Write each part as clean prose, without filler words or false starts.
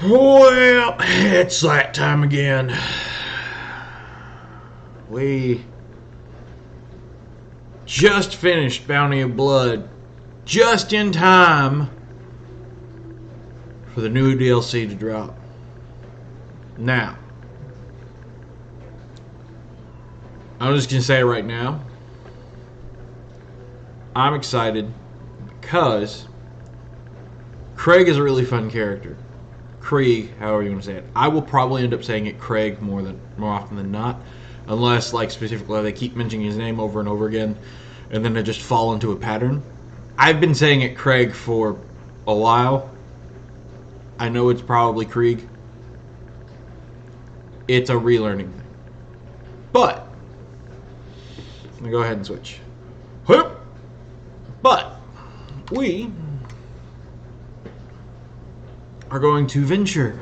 Well, it's that time again. We just finished Bounty of Blood just in time for the new DLC to drop. Now, I'm just going to say it right now. I'm excited because Craig is a really fun character. Krieg, however you want to say it. I will probably end up saying it Craig more often than not, unless like specifically they keep mentioning his name over and over again, and then I just fall into a pattern. I've been saying it Craig for a while. I know it's probably Krieg. It's a relearning thing, but I'm gonna go ahead and switch. But we are going to venture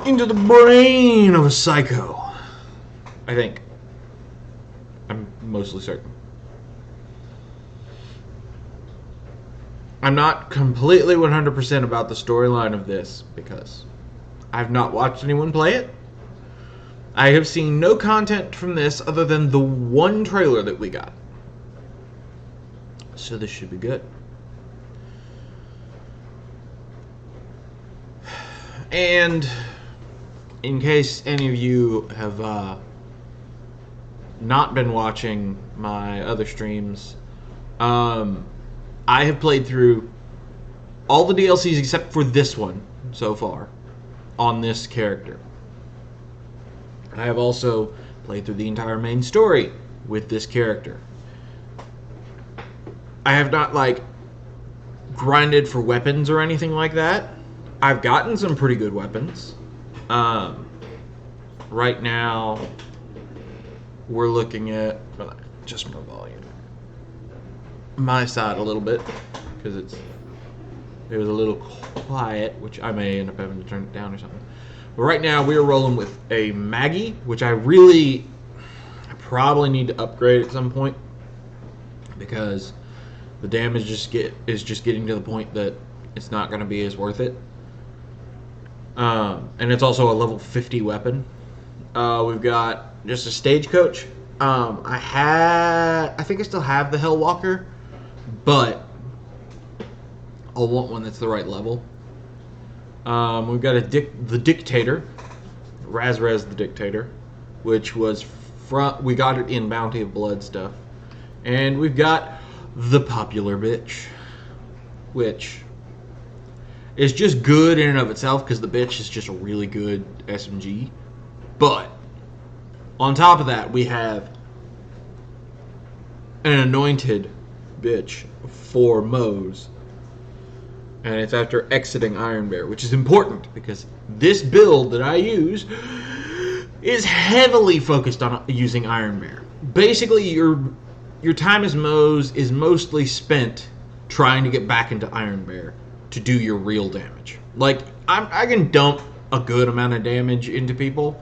into the brain of a psycho. I think. I'm mostly certain. I'm not completely 100% about the storyline of this because I've not watched anyone play it. I have seen no content from this other than the one trailer that we got. So this should be good. And in case any of you have not been watching my other streams, I have played through all the DLCs except for this one so far on this character. I have also played through the entire main story with this character. I have not grinded for weapons or anything like that. I've gotten some pretty good weapons. Right now, we're looking at just my volume, my side a little bit because it was a little quiet, which I may end up having to turn it down or something. But right now, we are rolling with a Maggie, which I probably need to upgrade at some point because the damage is just getting to the point that it's not going to be as worth it. And it's also a level 50 weapon. We've got just a stagecoach. I think I still have the Hellwalker, but I'll want one that's the right level. We've got the Dictator, Raz the Dictator, which was we got it in Bounty of Blood stuff, and we've got the Popular Bitch, which is just good in and of itself because the bitch is just a really good SMG. But on top of that, we have an anointed bitch for Moe's. And it's after exiting Iron Bear, which is important because this build that I use is heavily focused on using Iron Bear. Basically, your time as Moe's is mostly spent trying to get back into Iron Bear to do your real damage. I can dump a good amount of damage into people,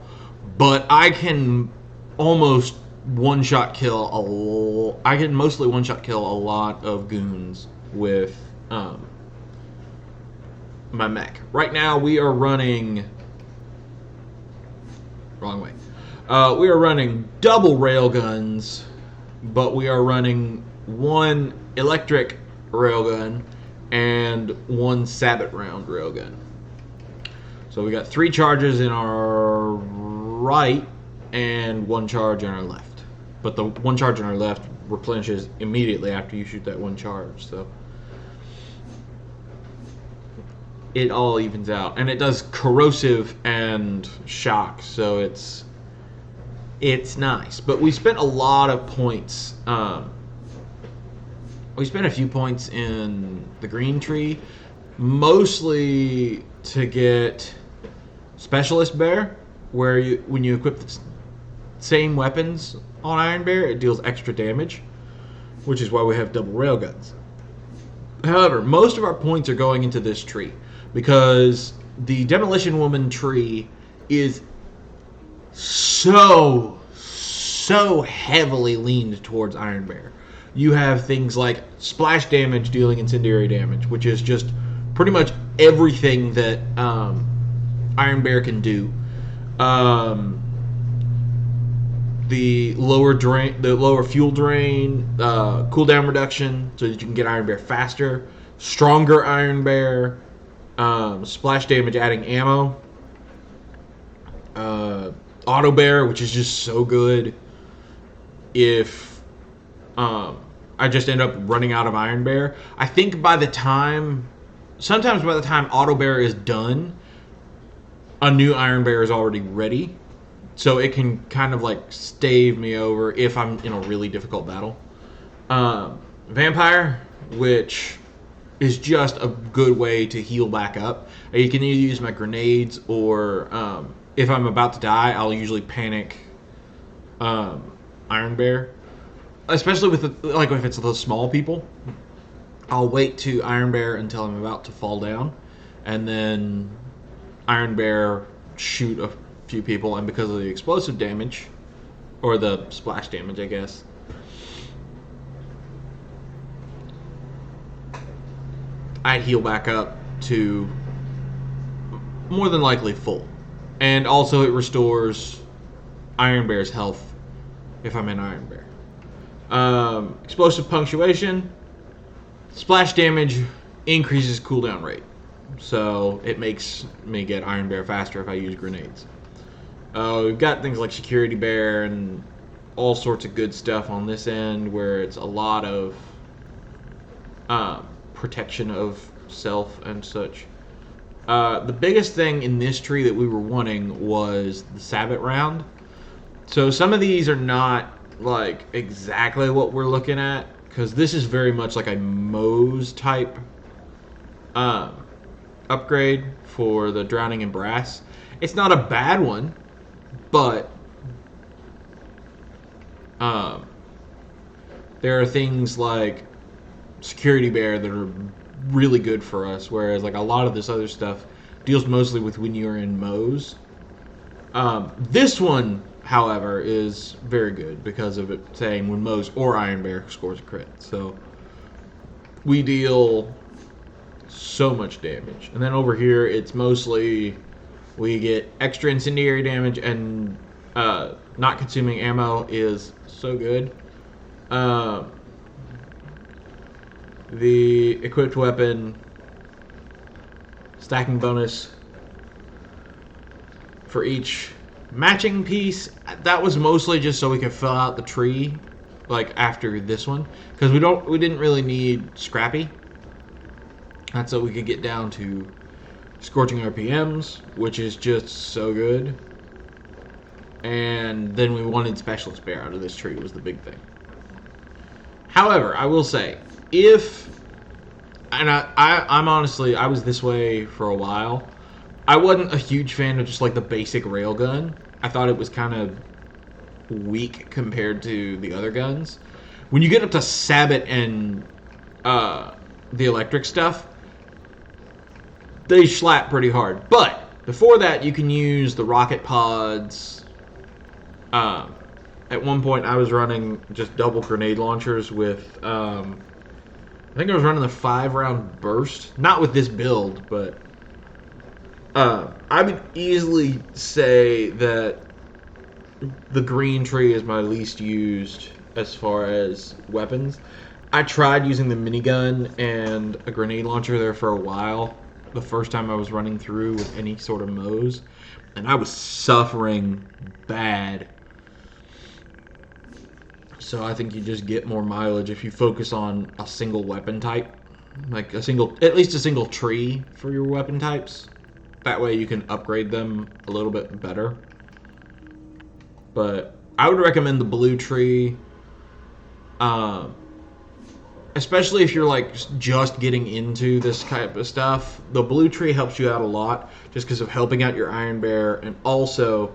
but I can almost one-shot kill I can mostly one-shot kill a lot of goons with my mech. Right now we are running wrong way. We are running double railguns, but we are running one electric railgun and one sabot round railgun. So we got 3 charges in our right and 1 charge in our left. But the 1 charge in our left replenishes immediately after you shoot that 1 charge. So it all evens out. And it does corrosive and shock, so it's nice. But we spent a lot of points. We spent a few points in the green tree, mostly to get Specialist Bear, where when you equip the same weapons on Iron Bear, it deals extra damage, which is why we have double railguns. However, most of our points are going into this tree because the Demolition Woman tree is so heavily leaned towards Iron Bear. You have things like splash damage dealing incendiary damage, which is just pretty much everything that Iron Bear can do. The lower fuel drain, cooldown reduction, so that you can get Iron Bear faster. Stronger Iron Bear, splash damage adding ammo. Auto Bear, which is just so good if I just end up running out of Iron Bear. I think sometimes by the time Auto Bear is done, a new Iron Bear is already ready. So it can kind of like stave me over if I'm in a really difficult battle. Vampire, which is just a good way to heal back up. You can either use my grenades or if I'm about to die, I'll usually panic Iron Bear. Especially with if it's the small people, I'll wait to Iron Bear until I'm about to fall down, and then Iron Bear shoot a few people, and because of the explosive damage, or the splash damage, I guess, I'd heal back up to more than likely full. And also it restores Iron Bear's health if I'm in Iron Bear. Explosive punctuation. Splash damage increases cooldown rate. So it makes me get Iron Bear faster if I use grenades. We've got things like Security Bear and all sorts of good stuff on this end where it's a lot of protection of self and such. The biggest thing in this tree that we were wanting was the Sabbat round. So some of these are not like exactly what we're looking at, because this is very much like a Moe's type upgrade for the Drowning in Brass. It's not a bad one, but there are things like Security Bear that are really good for us, whereas like a lot of this other stuff deals mostly with when you're in Moe's. This one, however, is very good because of it saying when Moe's or Iron Bear scores a crit. So we deal so much damage. And then over here, it's mostly we get extra incendiary damage, and not consuming ammo is so good. The equipped weapon stacking bonus for each matching piece, that was mostly just so we could fill out the tree like after this one, because we didn't really need Scrappy. That's so we could get down to Scorching RPMs, which is just so good. And then we wanted Specialist Bear out of this tree was the big thing. However, I will say, I'm honestly, I was this way for a while. I wasn't a huge fan of just like the basic railgun. I thought it was kind of weak compared to the other guns. When you get up to Sabbat and the electric stuff, they slap pretty hard. But before that, you can use the rocket pods. At one point, I was running just double grenade launchers with, I think I was running the 5-round burst. Not with this build, but I would easily say that the green tree is my least used as far as weapons. I tried using the minigun and a grenade launcher there for a while, the first time I was running through with any sort of Moe's, and I was suffering bad. So I think you just get more mileage if you focus on a single weapon type, like at least a single tree for your weapon types. That way you can upgrade them a little bit better. But I would recommend the blue tree, especially if you're like just getting into this type of stuff. The blue tree helps you out a lot just because of helping out your Iron Bear, and also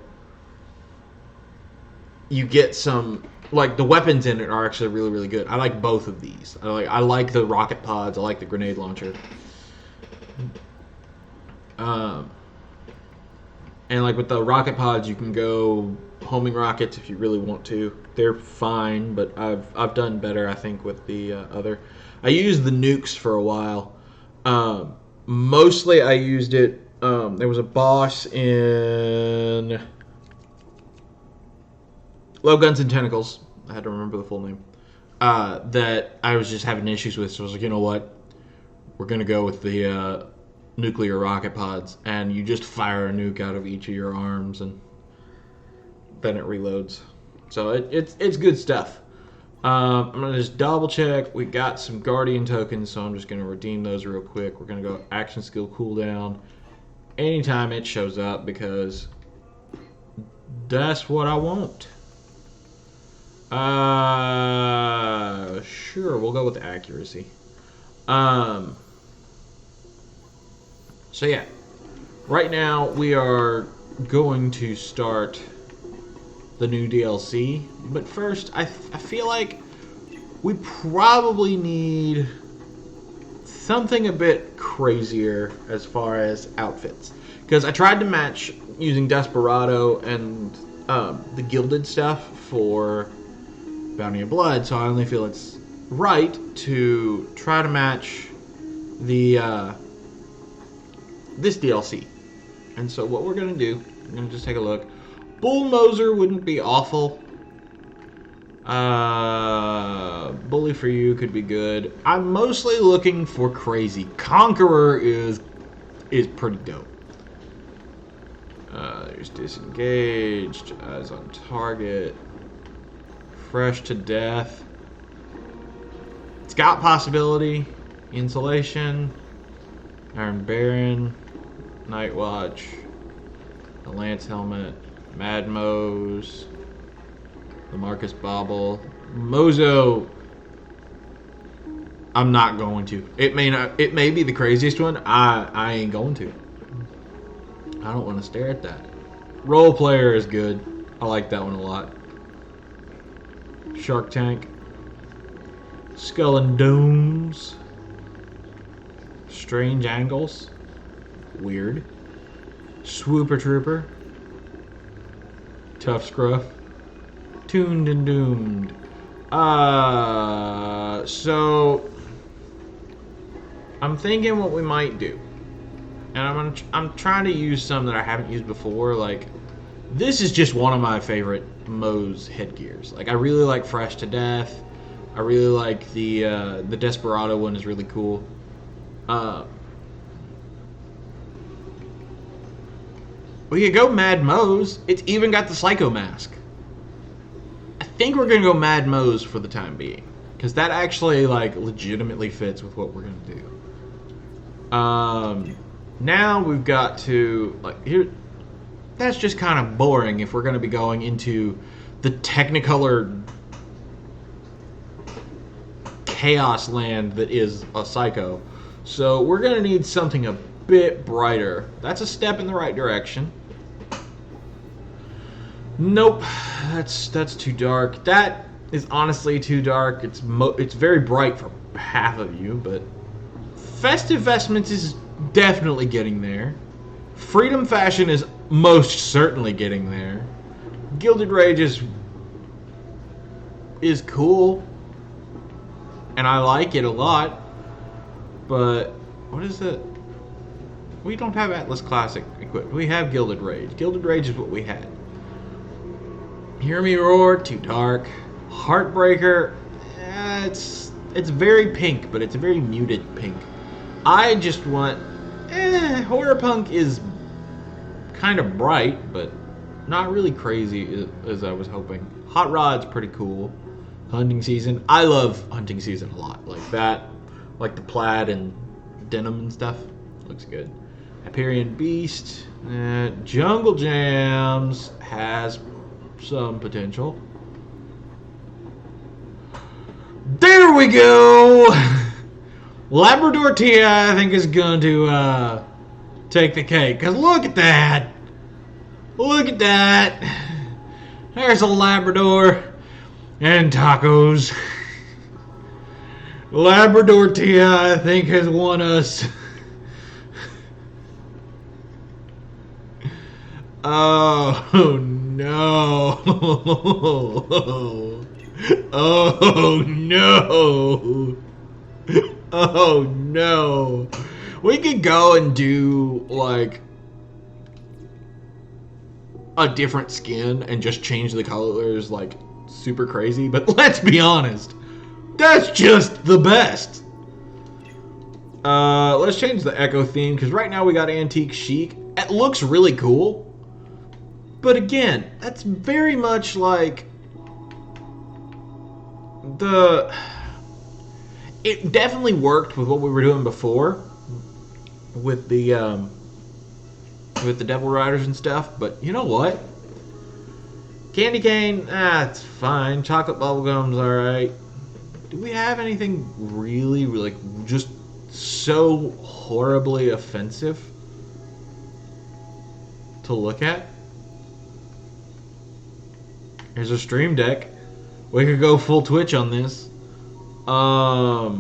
you get some, like, the weapons in it are actually really, really good. I like both of these. I like the rocket pods. I like the grenade launcher. And like with the rocket pods, you can go homing rockets if you really want to. They're fine, but I've done better, I think, with the other. I used the nukes for a while, Mostly I used it. There was a boss in Low Guns and Tentacles. I had to remember the full name. That I was just having issues with. So I was like, you know what? We're going to go with the nuclear rocket pods. And you just fire a nuke out of each of your arms. And then it reloads. So it's good stuff. I'm going to just double check. We got some Guardian tokens. So I'm just going to redeem those real quick. We're going to go action skill cooldown. Anytime it shows up. Because that's what I want. Sure, we'll go with accuracy. So yeah, right now we are going to start the new DLC, but first I feel like we probably need something a bit crazier as far as outfits, because I tried to match using Desperado and the gilded stuff for Bounty of Blood, so I only feel it's right to try to match the this DLC. And so what we're going to do, we're going to just take a look. Bullmoser wouldn't be awful. Bully for You could be good. I'm mostly looking for crazy. Conqueror is pretty dope. There's Disengaged, Eyes on Target, Fresh to Death. It's got possibility. Insulation, Iron Baron, Night Watch, the Lance Helmet, Mad Mose, the Marcus Bauble. Mozo, I'm not going to. It may be the craziest one. I ain't going to. I don't want to stare at that. Role Player is good. I like that one a lot. Shark Tank, Skull and Domes, Strange Angles, weird. Swooper Trooper, Tough Scruff, Tuned and Doomed. So I'm thinking what we might do, and I'm trying to use some that I haven't used before. Like, this is just one of my favorite Moe's headgears. Like, I really like Fresh to Death. I really like the Desperado one is really cool. We could go Mad Mose. It's even got the Psycho Mask. I think we're gonna go Mad Mose for the time being, because that actually like legitimately fits with what we're gonna do. Now we've got to like here. That's just kind of boring if we're gonna be going into the Technicolor chaos land that is a Psycho. So we're gonna need something a bit brighter. That's a step in the right direction. Nope, that's too dark. That is honestly too dark. It's very bright for half of you, but Festive Vestments is definitely getting there. Freedom Fashion is most certainly getting there. Gilded Rage is cool, and I like it a lot. But what is it? We don't have Atlas Classic equipped. We have Gilded Rage. Gilded Rage is what we had. Hear Me Roar, too dark. Heartbreaker, it's very pink, but it's a very muted pink. I just want... Horror Punk is kind of bright, but not really crazy as I was hoping. Hot Rod's pretty cool. Hunting Season, I love Hunting Season a lot. Like that, like the plaid and denim and stuff. Looks good. Hyperion Beast, Jungle Jams has some potential. There we go! Labrador Tia, I think, is going to take the cake. Because look at that! Look at that! There's a Labrador and tacos. Labrador Tia, I think, has won us. Oh no! Oh no! Oh no! We could go and do, like, a different skin and just change the colors, like, super crazy. But let's be honest, that's just the best. Let's change the Echo theme, because right now we got Antique Chic. It looks really cool. But again, that's very much like it definitely worked with what we were doing before with the Devil Riders and stuff, but you know what? Candy cane, it's fine. Chocolate bubblegum's alright. Do we have anything really, like, just so horribly offensive to look at? Here's a Stream Deck. We could go full Twitch on this. Nah,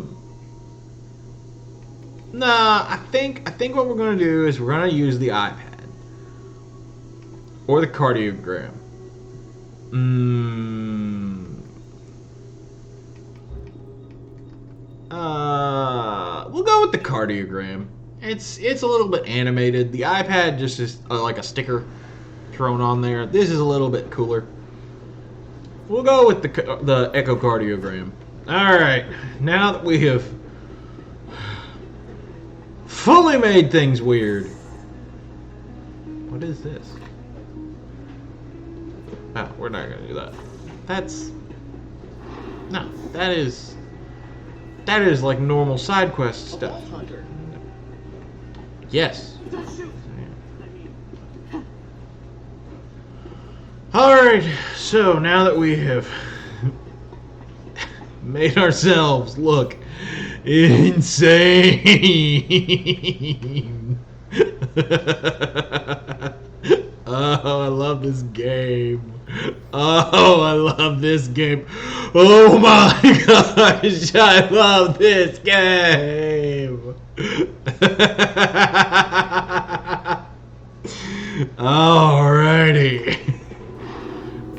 I think what we're gonna do is we're gonna use the iPad or the cardiogram. We'll go with the cardiogram. It's a little bit animated. The iPad just is like a sticker thrown on there. This is a little bit cooler. We'll go with the echocardiogram. Alright, now that we have fully made things weird. What is this? Oh, we're not gonna do that. That is like normal side quest stuff. Yes. Alright, so now that we have made ourselves look insane. Oh, I love this game. Oh, I love this game. Oh my gosh, I love this game. Alrighty.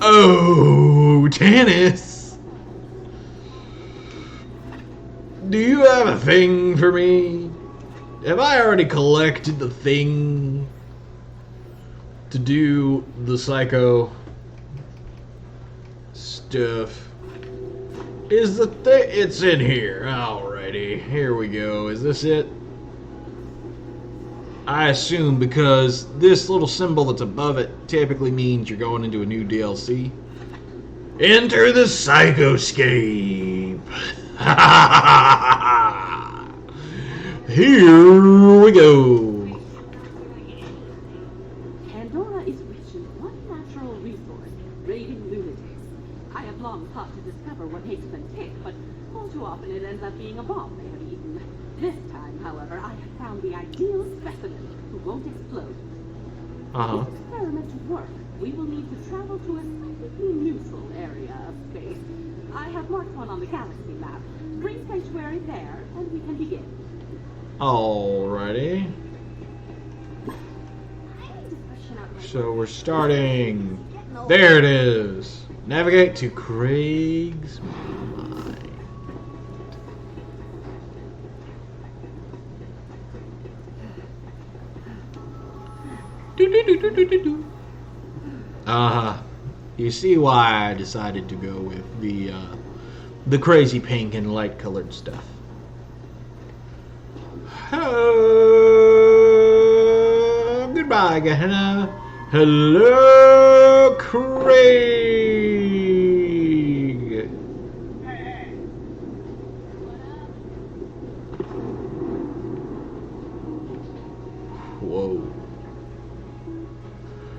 Oh, tennis. Do you have a thing for me? Have I already collected the thing to do the psycho stuff? Is the thing? It's in here. Alrighty, here we go. Is this it? I assume, because this little symbol that's above it typically means you're going into a new DLC. Enter the Psychoscape. Here we go. Pandora is rich in one natural resource, raving lunatics. I have long thought to discover what makes them tick, but all too often it ends up being a bomb they have eaten. This time, however, I have found the ideal specimen who won't explode. For this experiment to work, we will need to travel to a slightly neutral area of space. I have marked one on the galaxy map. Bring sanctuary there, and we can begin. Alrighty. So we're starting. There it is. Navigate to Craig's Mine. You see why I decided to go with the crazy pink and light colored stuff. Oh, goodbye, Gehenna. Hello, Craig. Whoa.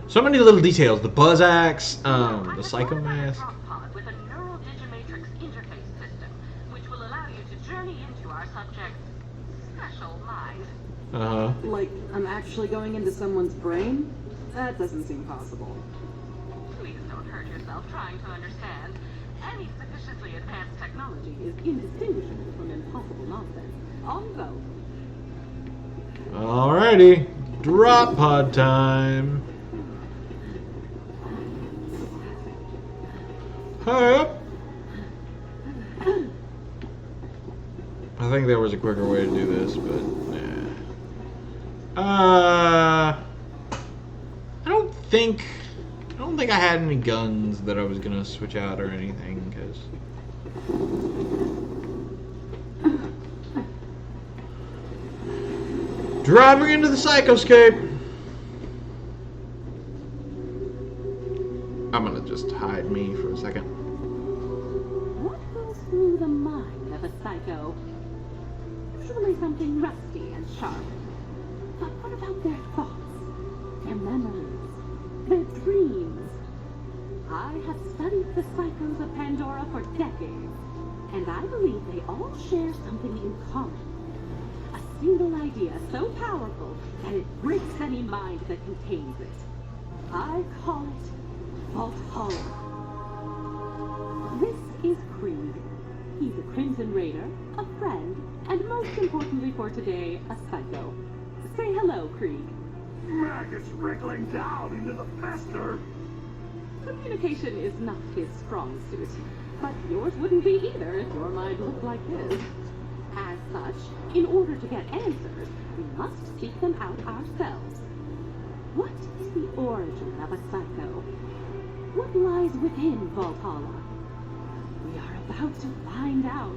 So many little details. The buzz axe, the psycho mask. With a neural digimatrix interface system, which will allow you to journey into our subject's special mind. Like, I'm actually going into someone's brain? That doesn't seem possible. Please don't hurt yourself trying to understand. Any sufficiently advanced technology is indistinguishable from impossible nonsense. On you go. Alrighty. Drop pod time. Hurry up. I think there was a quicker way to do this, but nah. I don't think I had any guns that I was gonna switch out or anything, because driving into the Psychoscape. I'm gonna just hide me for a second. What goes through the mind of a psycho? Usually something rusty and sharp. But what about their thoughts, their memories, their dreams? I have studied the psychos of Pandora for decades, and I believe they all share something in common. A single idea so powerful that it breaks any mind that contains it. I call it Valhalla. This is Krieg. He's a Crimson Raider, a friend, and most importantly for today, a psycho. Say hello, Krieg. Maggots wriggling down into the fester. Communication is not his strong suit, but yours wouldn't be either if your mind looked like this. As such, in order to get answers, we must seek them out ourselves. What is the origin of a psycho? What lies within Valhalla? We are about to find out.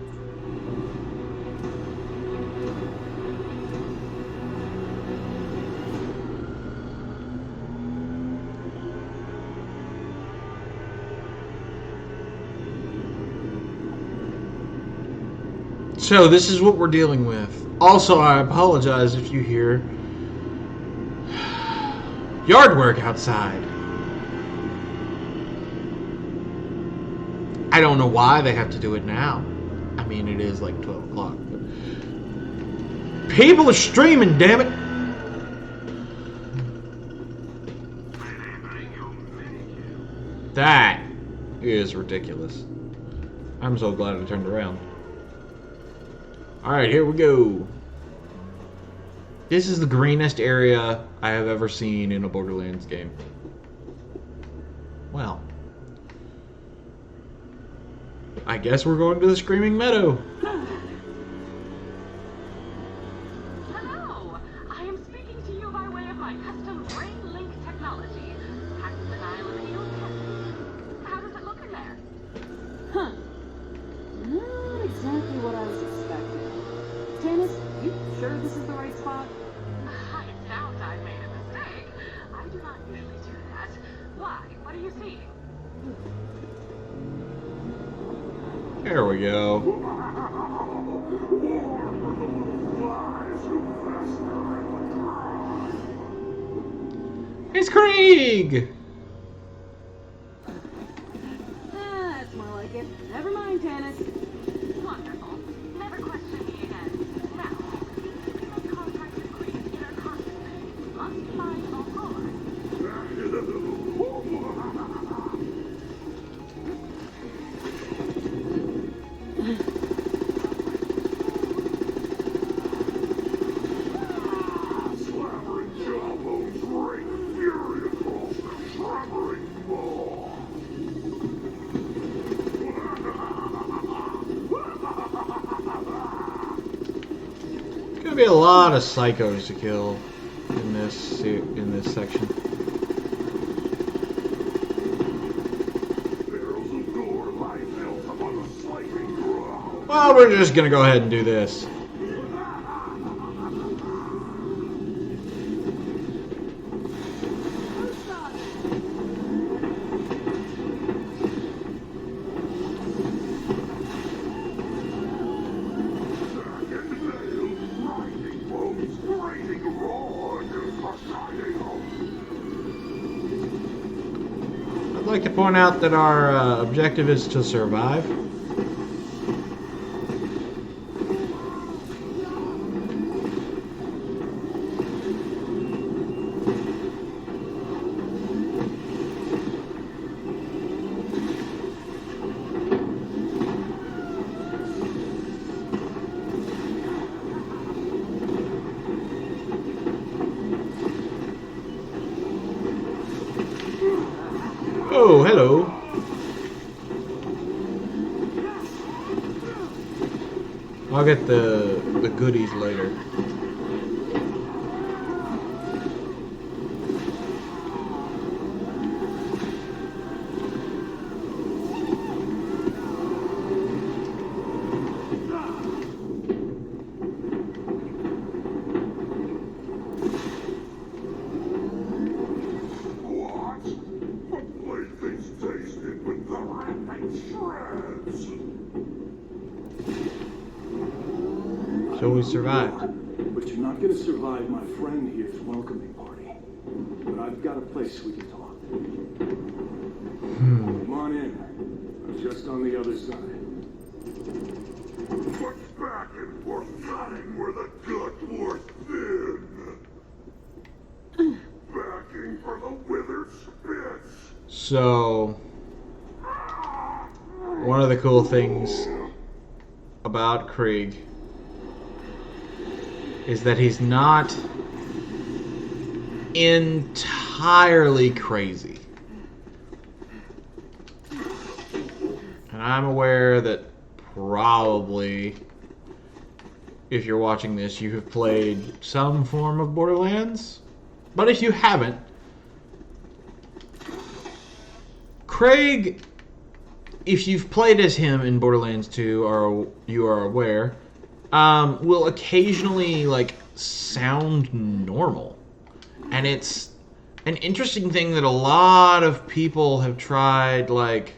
So this is what we're dealing with. Also, I apologize if you hear yard work outside. I don't know why they have to do it now. I mean, it is like 12 o'clock. But people are streaming, damn it! That is ridiculous. I'm so glad I turned around. Alright, here we go. This is the greenest area I have ever seen in a Borderlands game. Well, I guess we're going to the Screaming Meadow. Hello! I am speaking to you by way of my custom brain link technology. Packed denial appeal testing. How does it look in there? Huh. Not exactly what I was expecting. Tannis, you sure this is the right spot? I doubt I made a mistake. I do not usually do that. Why? What are you seeing? There we go. It's Krieg! That's more like it. Never mind, Tannis. Wonderful. Never question me again. Now, keep in contact with Krieg intercontinentally. We must find Valhalla. Slammering jawbones ring fury across the shuddering maw. Gonna be a lot of psychos to kill in this section. Barrels of gore lie built upon the slimy ground. Well, we're just gonna go ahead and do this. I'd like to point out that our objective is to survive. Oh, hello. I'll get the goodies later. So we survived. But you're not gonna survive my friend here's welcoming party. But I've got a place we can talk. Come on in. I'm just on the other side. What's back and forth cutting where the gut were thin? Backing for the withered spits. So, one of the cool things about Krieg is that he's not entirely crazy. And I'm aware that probably, if you're watching this, you have played some form of Borderlands. But if you haven't, Krieg, if you've played as him in Borderlands 2, or you are aware, will occasionally like sound normal, and it's an interesting thing that a lot of people have tried like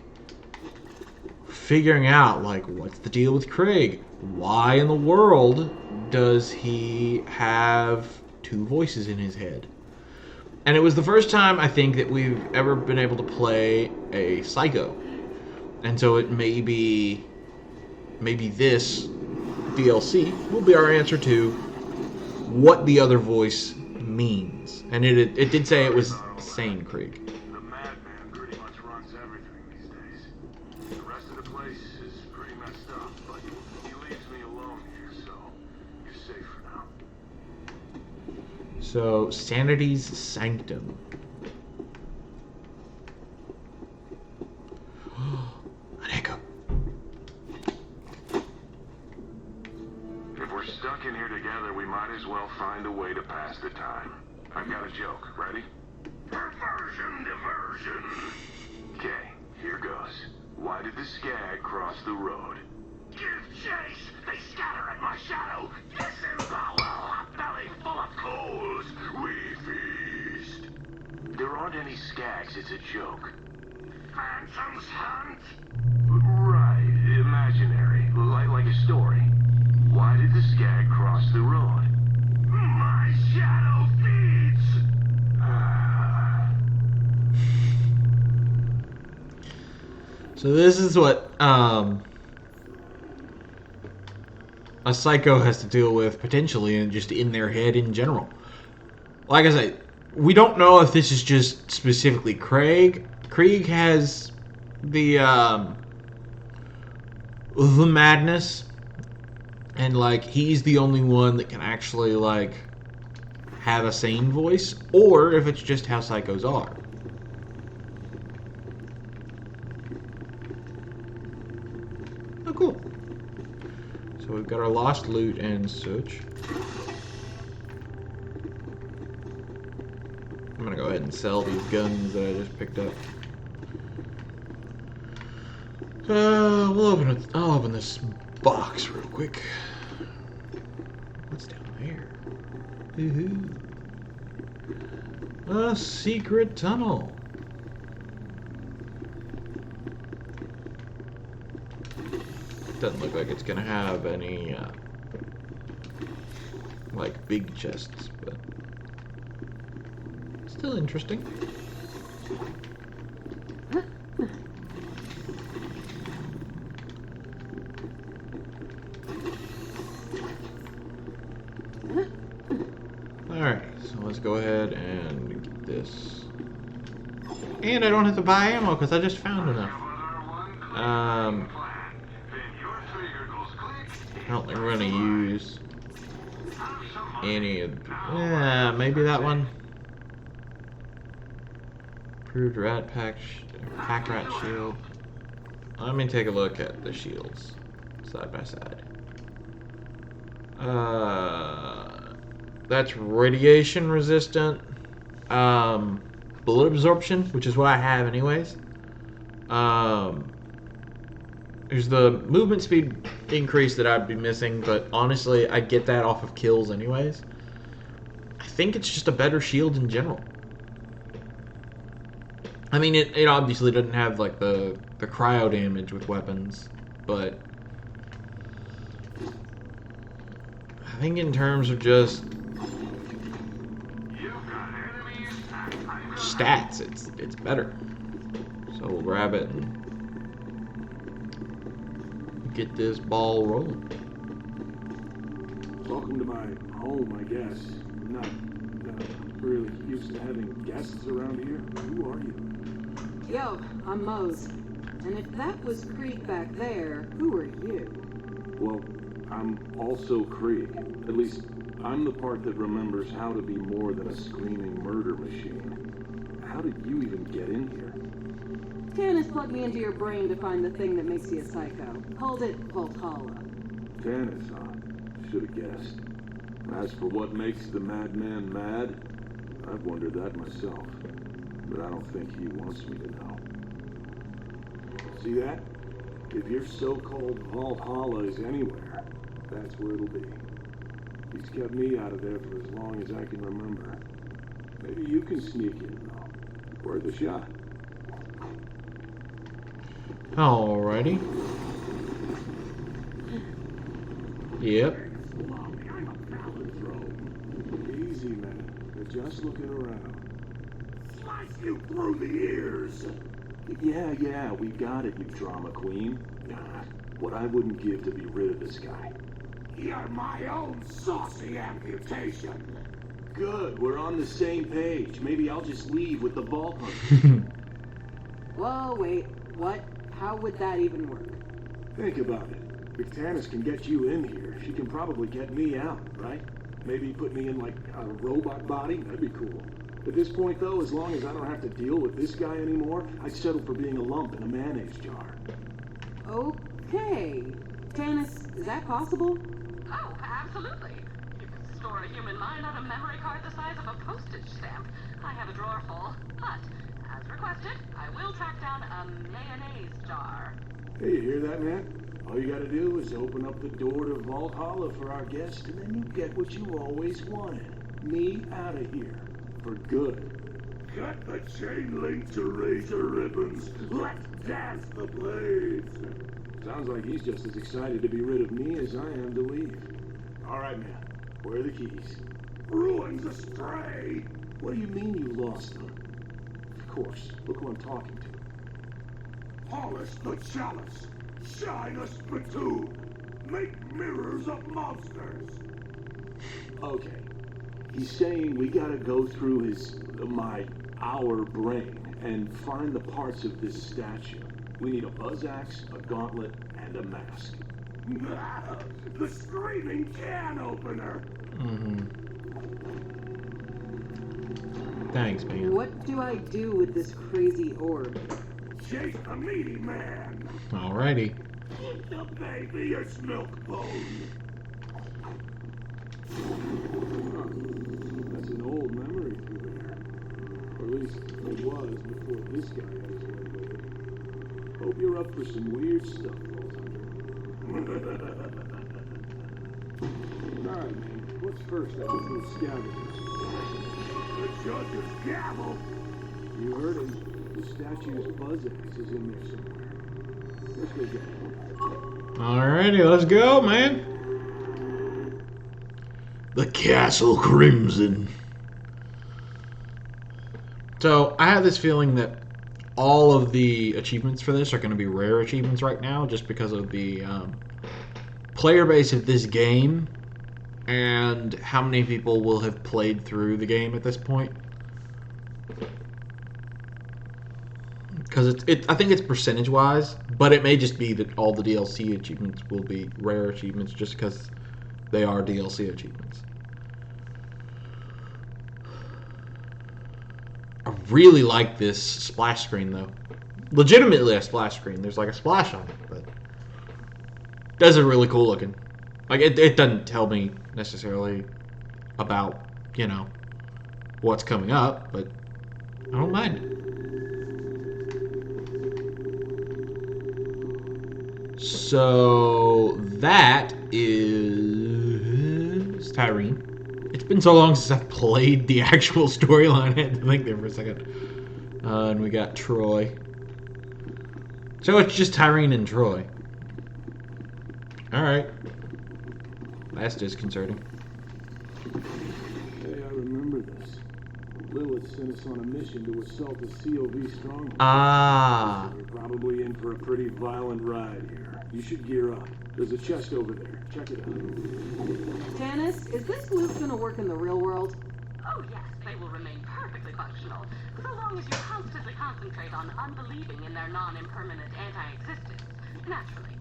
figuring out, like, what's the deal with Krieg? Why in the world does he have two voices in his head? And it was the first time, I think, that we've ever been able to play a Psycho. And so it may be, maybe this DLC will be our answer to what the other voice means. And it did say it was sane Krieg. The madman pretty much runs everything these days. The rest of the place is pretty messed up, but he leaves me alone here, so you're safe for now. So, Sanity's Sanctum. An echo. If we're stuck in here together, we might as well find a way to pass the time. I've got a joke. Ready? Diversion. Okay, here goes. Why did the skag cross the road? Give chase! They scatter at my shadow! Disembowel! Belly full of coals! We feast! There aren't any skags, it's a joke. Phantoms hunt? Right, imaginary. Like a story. Why did the skag cross the road? My shadow feeds! So this is what a psycho has to deal with potentially, and just in their head in general. Like I say, we don't know if this is just specifically Krieg. Krieg has the madness, and like he's the only one that can actually like have a sane voice, or if it's just how psychos are. Oh, cool. So we've got our lost loot and such. I'm gonna go ahead and sell these guns that I just picked up. We'll open it. I'll open this box real quick. What's down there? Woohoo! A secret tunnel. Doesn't look like it's gonna have any like big chests, but still interesting. Alright, so let's go ahead and get this. And I don't have to buy ammo because I just found enough. I don't think we're gonna use any of. Yeah, maybe that one. Improved rat pack rat shield. Let me take a look at the shields side by side. That's radiation resistant. Bullet absorption, which is what I have anyways. There's the movement speed increase that I'd be missing, but honestly, I get that off of kills anyways. I think it's just a better shield in general. I mean, it obviously doesn't have like the cryo damage with weapons, but I think in terms of just You've got enemies. stats, it's better. So we'll grab it and get this ball rolling. Welcome to my home, I guess. Not really used to having guests around here. Who are you? Yo, I'm Mose. And if that was Krieg back there, who are you? Well, I'm also Krieg. At least, I'm the part that remembers how to be more than a screaming murder machine. How did you even get in here? Tannis plugged me into your brain to find the thing that makes you a psycho. Called it Valhalla. Tannis, huh? Should have guessed. As for what makes the madman mad, I've wondered that myself. But I don't think he wants me to know. See that? If your so-called Valhalla is anywhere, that's where it'll be. He's kept me out of there for as long as I can remember. Maybe you can sneak in, though. Worth a shot. Alrighty. Yep. Easy, man. They're just looking around. Slice you through the ears. Yeah, we got it, you drama queen. What I wouldn't give to be rid of this guy. You're my own saucy amputation. Good, we're on the same page. Maybe I'll just leave with the vault hunter. Whoa, wait. What? How would that even work? Think about it. If Tannis can get you in here, she can probably get me out, right? Maybe put me in like a robot body? That'd be cool. At this point, though, as long as I don't have to deal with this guy anymore, I'd settle for being a lump in a mayonnaise jar. Okay. Tannis, is that possible? Oh, absolutely. You can store a human mind on a memory card the size of a postage stamp. I have a drawer full, but as requested, I will track down a mayonnaise jar. Hey, you hear that, man? All you gotta do is open up the door to Valhalla for our guest, and then you get what you always wanted. Me out of here. For good. Cut the chain link to razor ribbons. Let's dance the blades. Sounds like he's just as excited to be rid of me as I am to leave. All right, man. Where are the keys? Ruins astray. What do you mean you lost them? Of course. Look who I'm talking to. Polish the chalice. Shine a spittoon. Make mirrors of monsters. Okay. He's saying we gotta go through our brain and find the parts of this statue. We need a buzz axe, a gauntlet, and a mask. The screaming can opener. Thanks, man. What do I do with this crazy orb? Chase the meaty man. Alrighty. Give the baby its milk bone. That's an old memory through there. Or at least it was before this guy had his way with it. Hope you're up for some weird stuff, Vault Hunter. Alright, man. What's first out of those scavengers? The judge's gavel. You heard him. The statue's buzz axe is in there somewhere. Let's go get it. Alrighty, let's go, man. The Castle Crimson. So, I have this feeling that all of the achievements for this are going to be rare achievements right now, just because of the player base of this game and how many people will have played through the game at this point. Because I think it's percentage-wise, but it may just be that all the DLC achievements will be rare achievements just because they are DLC achievements. I really like this splash screen, though. Legitimately a splash screen. There's like a splash on it, but it does it really cool looking. Like, it doesn't tell me necessarily about, you know, what's coming up, but I don't mind it. So that is Tyrene. It's been so long since I've played the actual storyline. I had to think there for a second. And we got Troy. So it's just Tyrene and Troy. Alright. That's disconcerting. Hey, I remember this. Lilith sent us on a mission to assault the COV stronghold. Ah. We're probably in for a pretty violent ride here. You should gear up. There's a chest over there. Check it out. Janice, is this loop gonna work in the real world? Oh yes, they will remain perfectly functional, so long as you constantly concentrate on unbelieving in their non-impermanent anti-existence, naturally.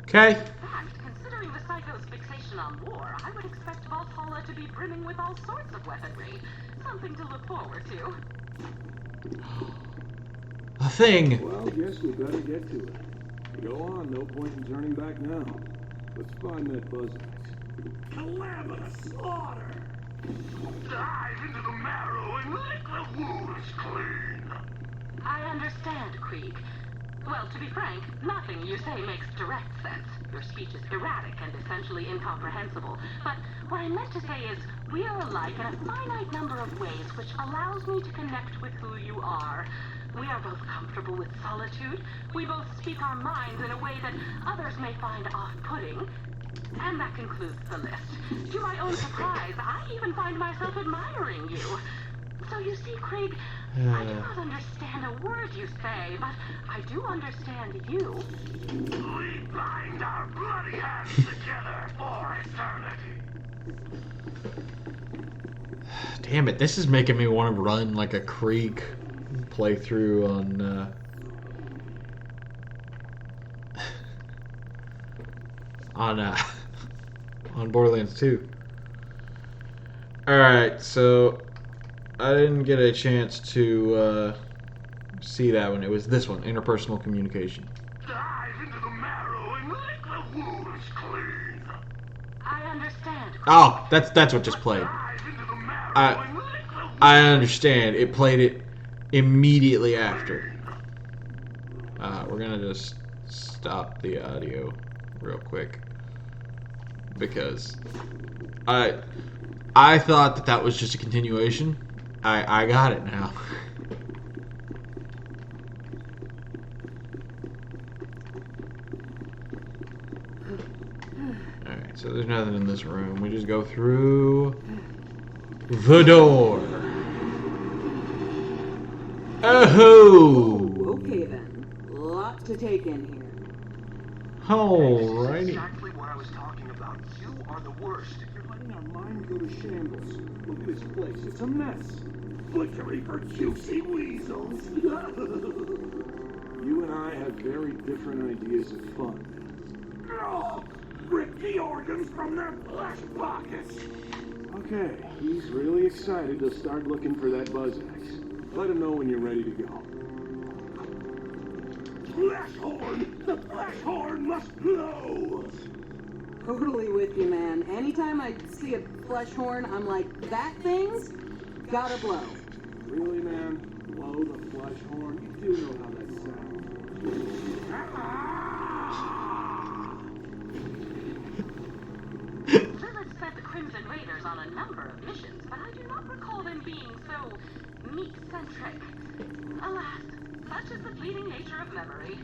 Okay. In fact, considering the Psycho's fixation on war, I would expect Valhalla to be brimming with all sorts of weaponry. Something to look forward to. A thing. Well, guess we better get to it. Go on, no point in turning back now. Let's find that buzzard. Calamitous slaughter! Dive into the marrow and lick the wounds clean! I understand, Krieg. Well, to be frank, nothing you say makes direct sense. Your speech is erratic and essentially incomprehensible. But what I meant to say is, we are alike in a finite number of ways, which allows me to connect with who you are. We are both comfortable with solitude. We both speak our minds in a way that others may find off-putting. And that concludes the list. To my own surprise, I even find myself admiring you. So you see, Krieg, I do not understand a word you say, but I do understand you. We bind our bloody hands together for eternity! Damn it, this is making me want to run like a Krieg playthrough on Borderlands 2. Alright, so I didn't get a chance to see that one. It was this one, interpersonal communication. Dive into the marrow and lick the wounds clean! I understand. Oh, that's what just played. Dive into the marrow I and lick the wounds I understand. It played it immediately after. We're gonna just stop the audio real quick because I thought that was just a continuation. I got it now. Alright, so there's nothing in this room. We just go through the door. Oh! Okay then. Lot to take in here. Alrighty. exactly what I was talking about. You are the worst. You're letting our mind go to shambles. Look at this place. It's a mess. Butchery for juicy weasels. You and I have very different ideas of fun. Oh, rip the organs from their flesh pockets. Okay, he's really excited to start looking for that buzz axe. Let him know when you're ready to go. Flesh horn! The flesh horn must blow! Totally with you, man. Anytime I see a flesh horn, I'm like, that thing's gotta blow. Really, man? Blow the flesh horn? You do know how that sounds. Lilith sent the Crimson Raiders on a number of missions, but I do not recall them being so meat-centric. Alas, such is the fleeting nature of memory.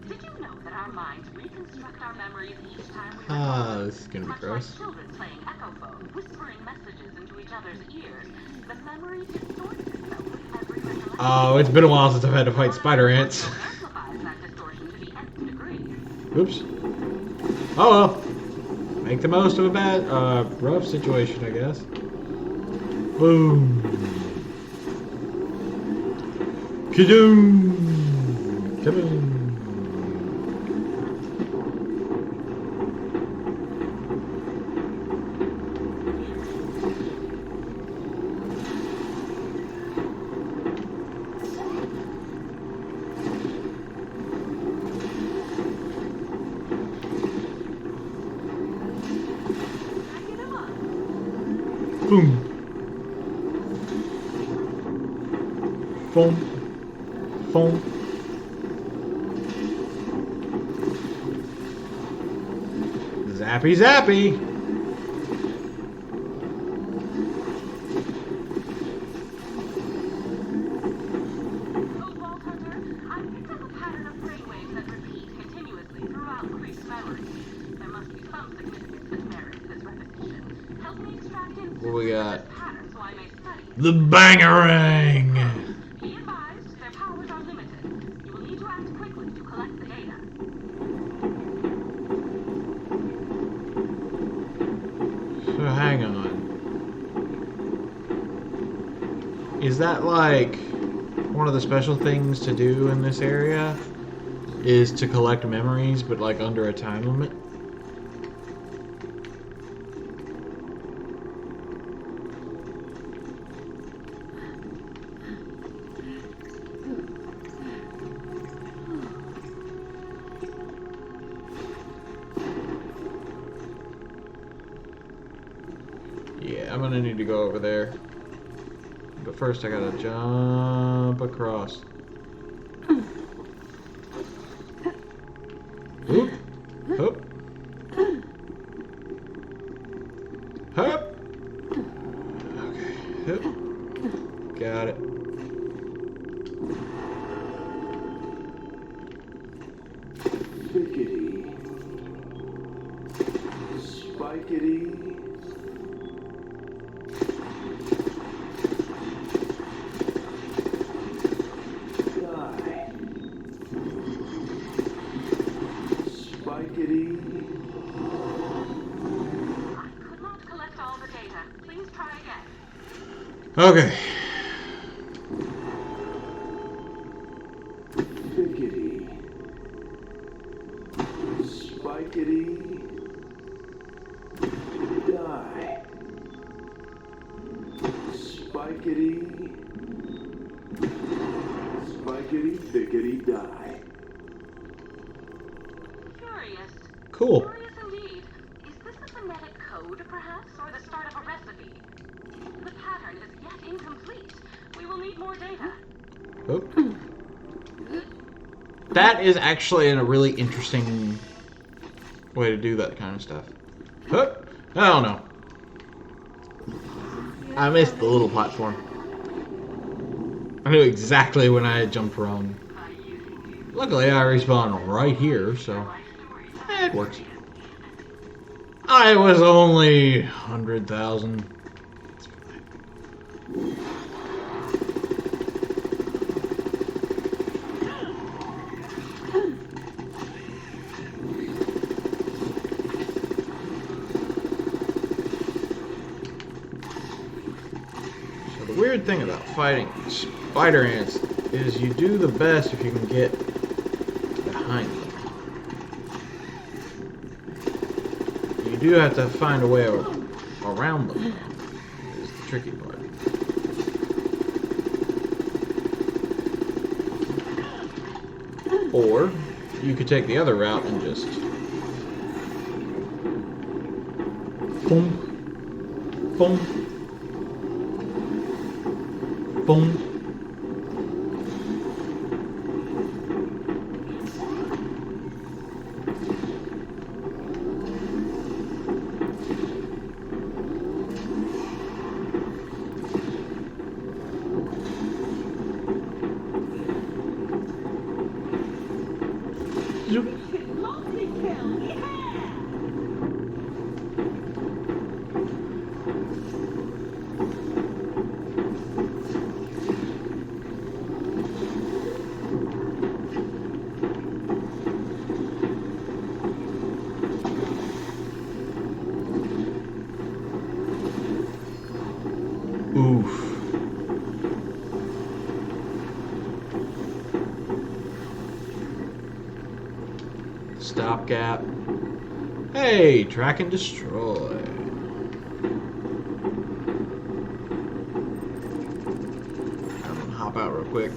Did you know that our minds reconstruct our memories each time we recall? This is gonna be Much gross. like children playing echophone, whispering messages into each other's ears, the memory distorts itself with every recollection. Oh, it's been a while since I've had to fight spider ants. Amplifies that distortion to the nth degree. Oops. Oh well. Make the most of a bad, rough situation, I guess. Boom. Kadoom. Kaboom. Boom. Boom. Boom. Zappy zappy. Oh, Vault Hunter, I picked up a pattern of brainwaves that repeat continuously throughout Creek's memory. There must be some significance pattern so I may study. The bangarang! Be advised, their powers are limited. You will need to act quickly to collect the data. So hang on. Is that like one of the special things to do in this area? Is to collect memories, but like under a time limit? Yeah, I'm gonna need to go over there. But first I gotta jump across. Oop. Hoop. Hup. Okay. Hup. Got it. Spickety. Spikety. Die. Spikety. I could not collect all the data. Please try again. Okay. Spickety. Spikety. Die. Spikety. Spikety, thickety, die. Curious. Cool. Curious indeed. Is this a phonetic code, perhaps, or the start of a recipe? The pattern is yet incomplete. We will need more data. Oop. That is actually a really interesting way to do that kind of stuff. Hup. I don't know. I missed the little platform. I knew exactly when I had jumped wrong. Luckily, I respawned right here, so it works. I was only 100,000. So the weird thing about fighting spider ants is you do the best if you can get behind them. You do have to find a way around them, is the tricky part. Or you could take the other route and just boom, boom, boom. Oof. Stopgap. Hey, track and destroy. I'm gonna hop out real quick.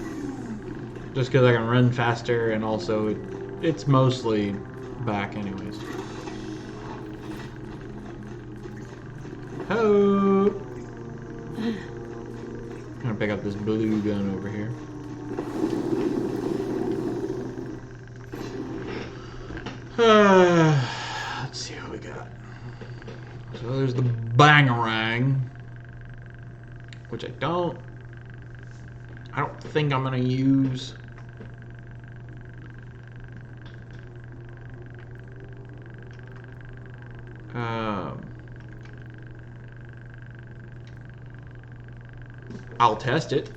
Just because I can run faster and also it's mostly back anyways. Ho! I'm gonna pick up this blue gun over here. Let's see what we got. So there's the bangarang, which I don't think I'm gonna use. I'll test it.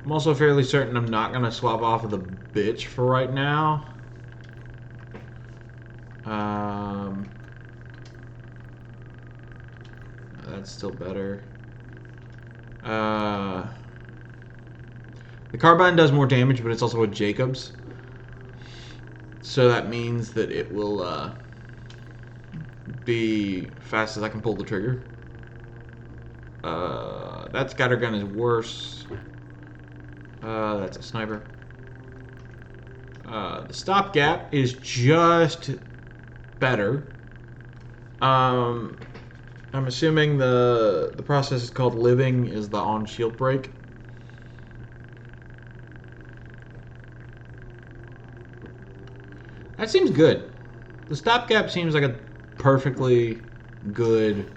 I'm also fairly certain I'm not going to swap off of the bitch for right now. That's still better. The carbine does more damage, but it's also a Jacobs. So that means that it will be fast as I can pull the trigger. That scattergun is worse. That's a sniper. The stopgap is just better. I'm assuming the process is called living is the on shield break. That seems good. The stopgap seems like a perfectly good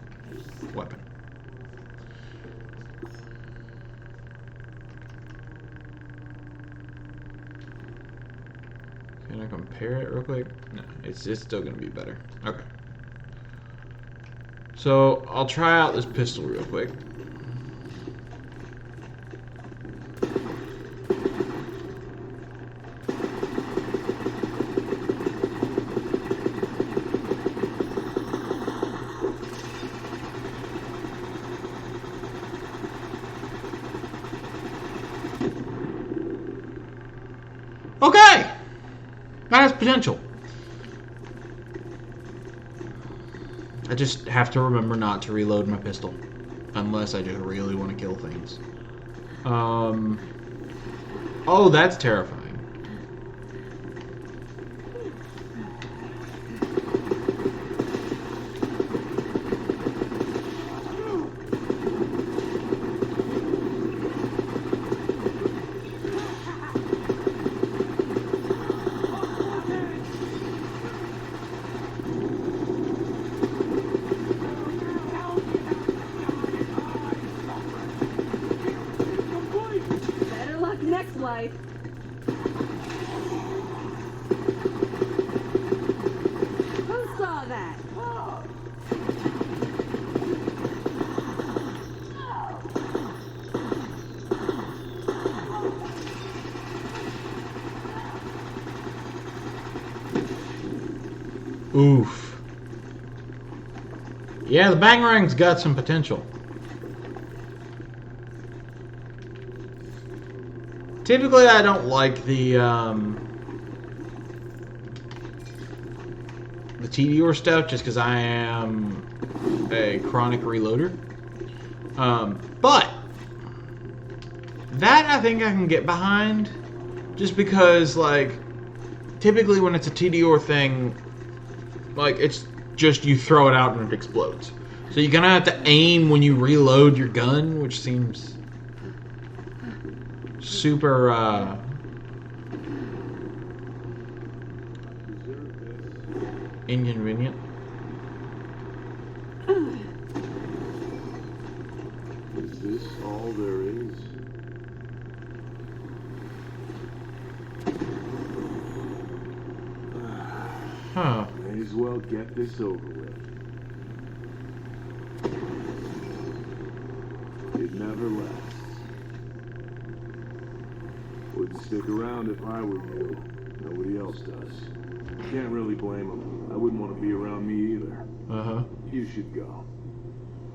weapon. Can I compare it real quick? No, it's still gonna be better. Okay. So I'll try out this pistol real quick. Okay! That has potential. I just have to remember not to reload my pistol. Unless I just really want to kill things. Oh, that's terrifying. Better luck next life. Who saw that? Oof. Yeah, the Bangarang's got some potential. Typically, I don't like the TDR stuff just because I am a chronic reloader. But that I think I can get behind, just because like typically when it's a TDR thing, like it's just you throw it out and it explodes. So you're gonna have to aim when you reload your gun, which seems super inconvenient. Is this all there is? Huh. May as well get this over with. It never lasts. Wouldn't stick around if I were you. Nobody else does. Can't really blame them. I wouldn't want to be around me either. Uh-huh. You should go.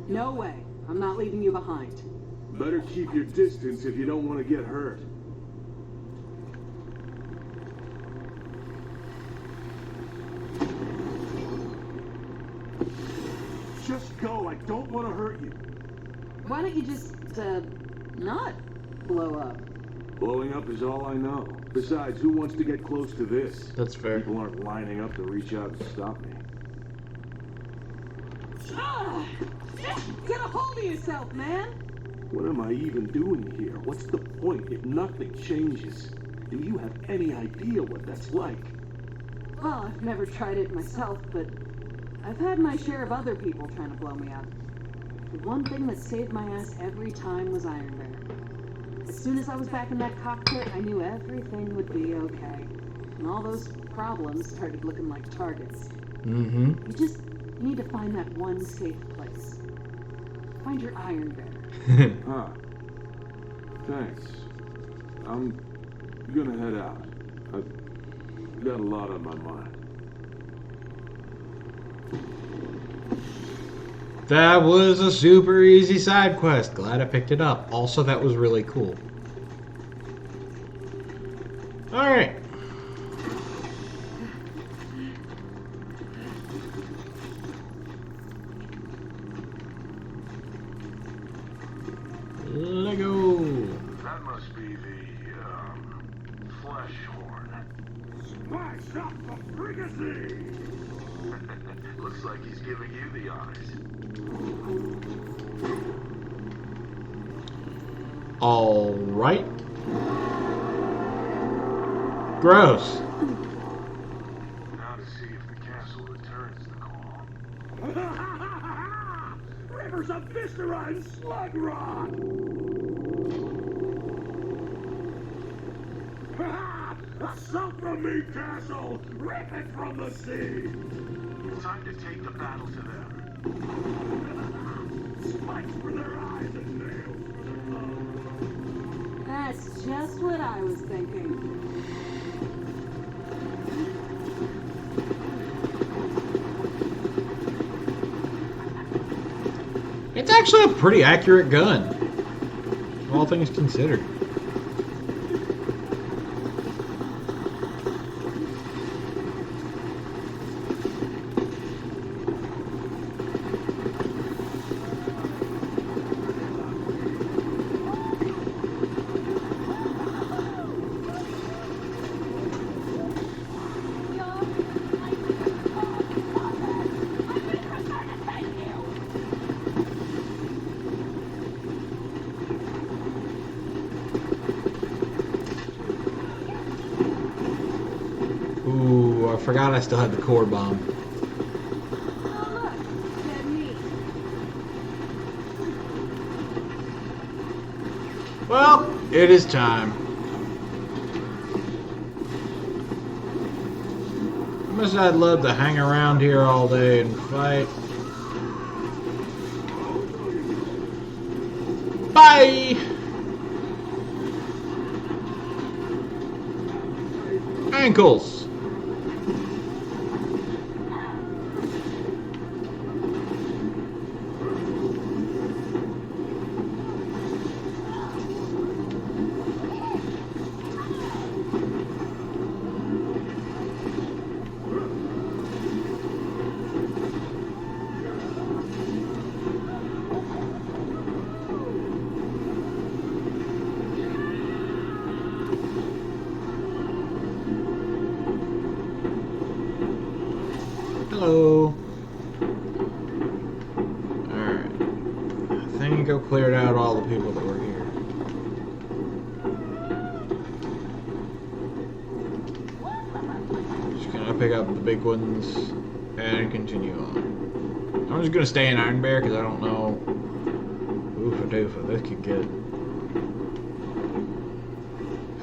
No way. I'm not leaving you behind. Better keep your distance if you don't want to get hurt. Just go. I don't want to hurt you. Why don't you just, not blow up? Blowing up is all I know. Besides, who wants to get close to this? That's fair. People aren't lining up to reach out and stop me. Ah! Get a hold of yourself, man! What am I even doing here? What's the point if nothing changes? Do you have any idea what that's like? Well, I've never tried it myself, but I've had my share of other people trying to blow me up. The one thing that saved my ass every time was Iron Bear. As soon as I was back in that cockpit, I knew everything would be okay. and all those problems started looking like targets. Mm-hmm. You need to find that one safe place. Find your iron bear. Huh. Thanks. I'm gonna head out. I've got a lot on my mind. That was a super easy side quest. Glad I picked it up. Also, that was really cool. Alright. Let go. That must be the, flesh horn. Smash up the fricassee! Looks like he's giving you the honors. Alright. Gross. Now to see if the castle returns the call. Rivers of viscera and slug rot! Assault the meat castle! Rip it from the sea! It's time to take the battle to them. Spikes for their eyes and nails for their bones! That's just what I was thinking. It's actually a pretty accurate gun, all things considered. Ooh, I forgot I still had the core bomb. Oh, look, dead meat. Well, it is time. How much I'd love to hang around here all day and fight. Bye! Ankles! Hello. Alright. I think I cleared out all the people that were here. Just gonna pick up the big ones and continue on. I'm just gonna stay in Iron Bear because I don't know. Oofa doofa, this could get.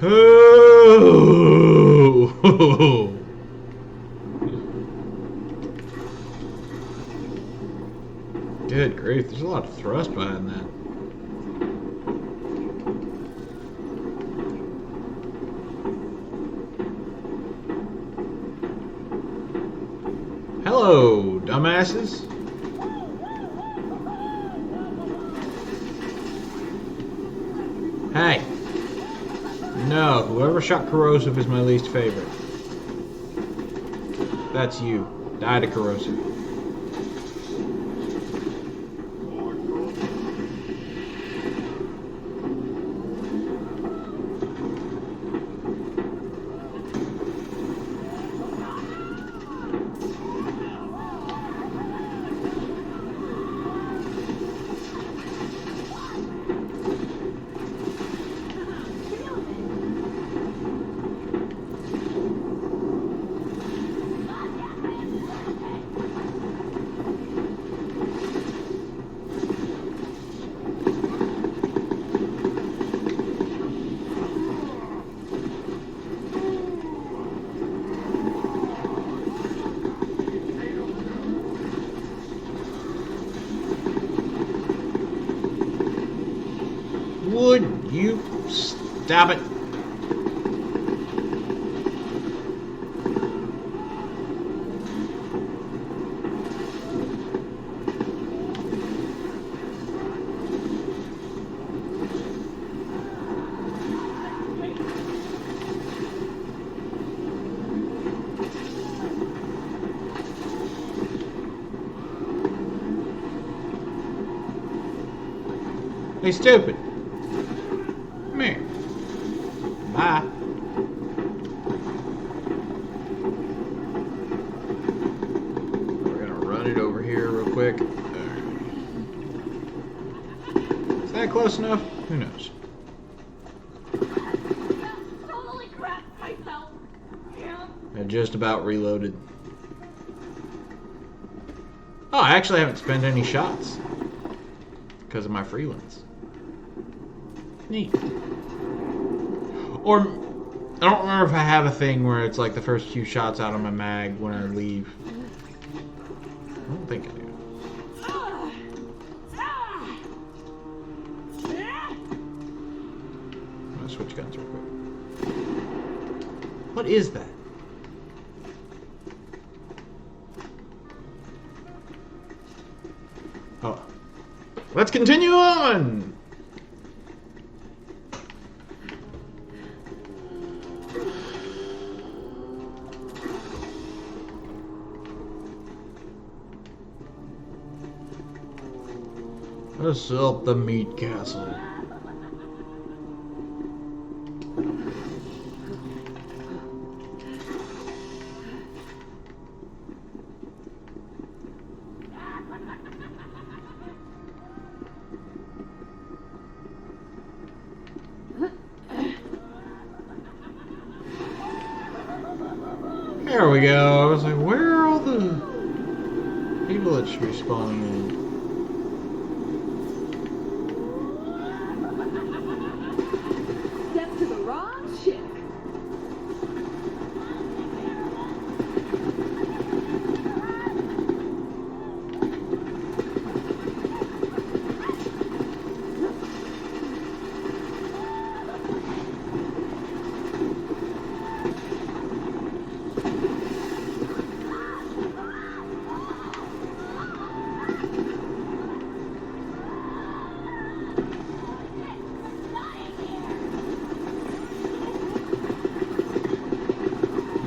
Oh! Good grief, there's a lot of thrust behind that. Hello, dumbasses. Hey. No, whoever shot corrosive is my least favorite. That's you. Die to corrosive. Would you stop it? Hey, stupid. Come here. Bye. We're gonna run it over here real quick. Is that close enough? Who knows? Totally crapped myself. Yeah. I just about reloaded. Oh, I actually haven't spent any shots because of my freelance. Neat. Or, I don't remember if I have a thing where it's like the first few shots out of my mag when I leave. I don't think I do. I'm gonna switch guns real quick. What is that? Oh. Let's continue on! Assault the meat castle. There we go. I was like, where are all the people that should be spawning in? Step to the wrong chick.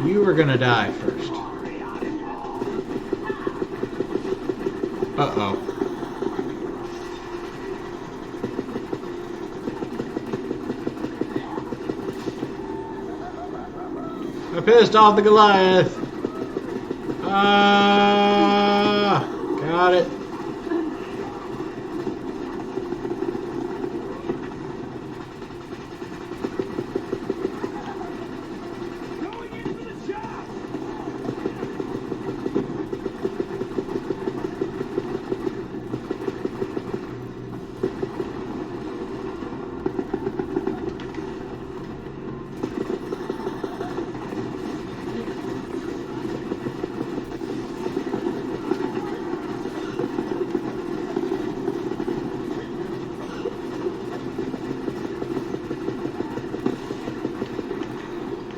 You were gonna die first. Uh-oh. I pissed off the Goliath. Ah, got it.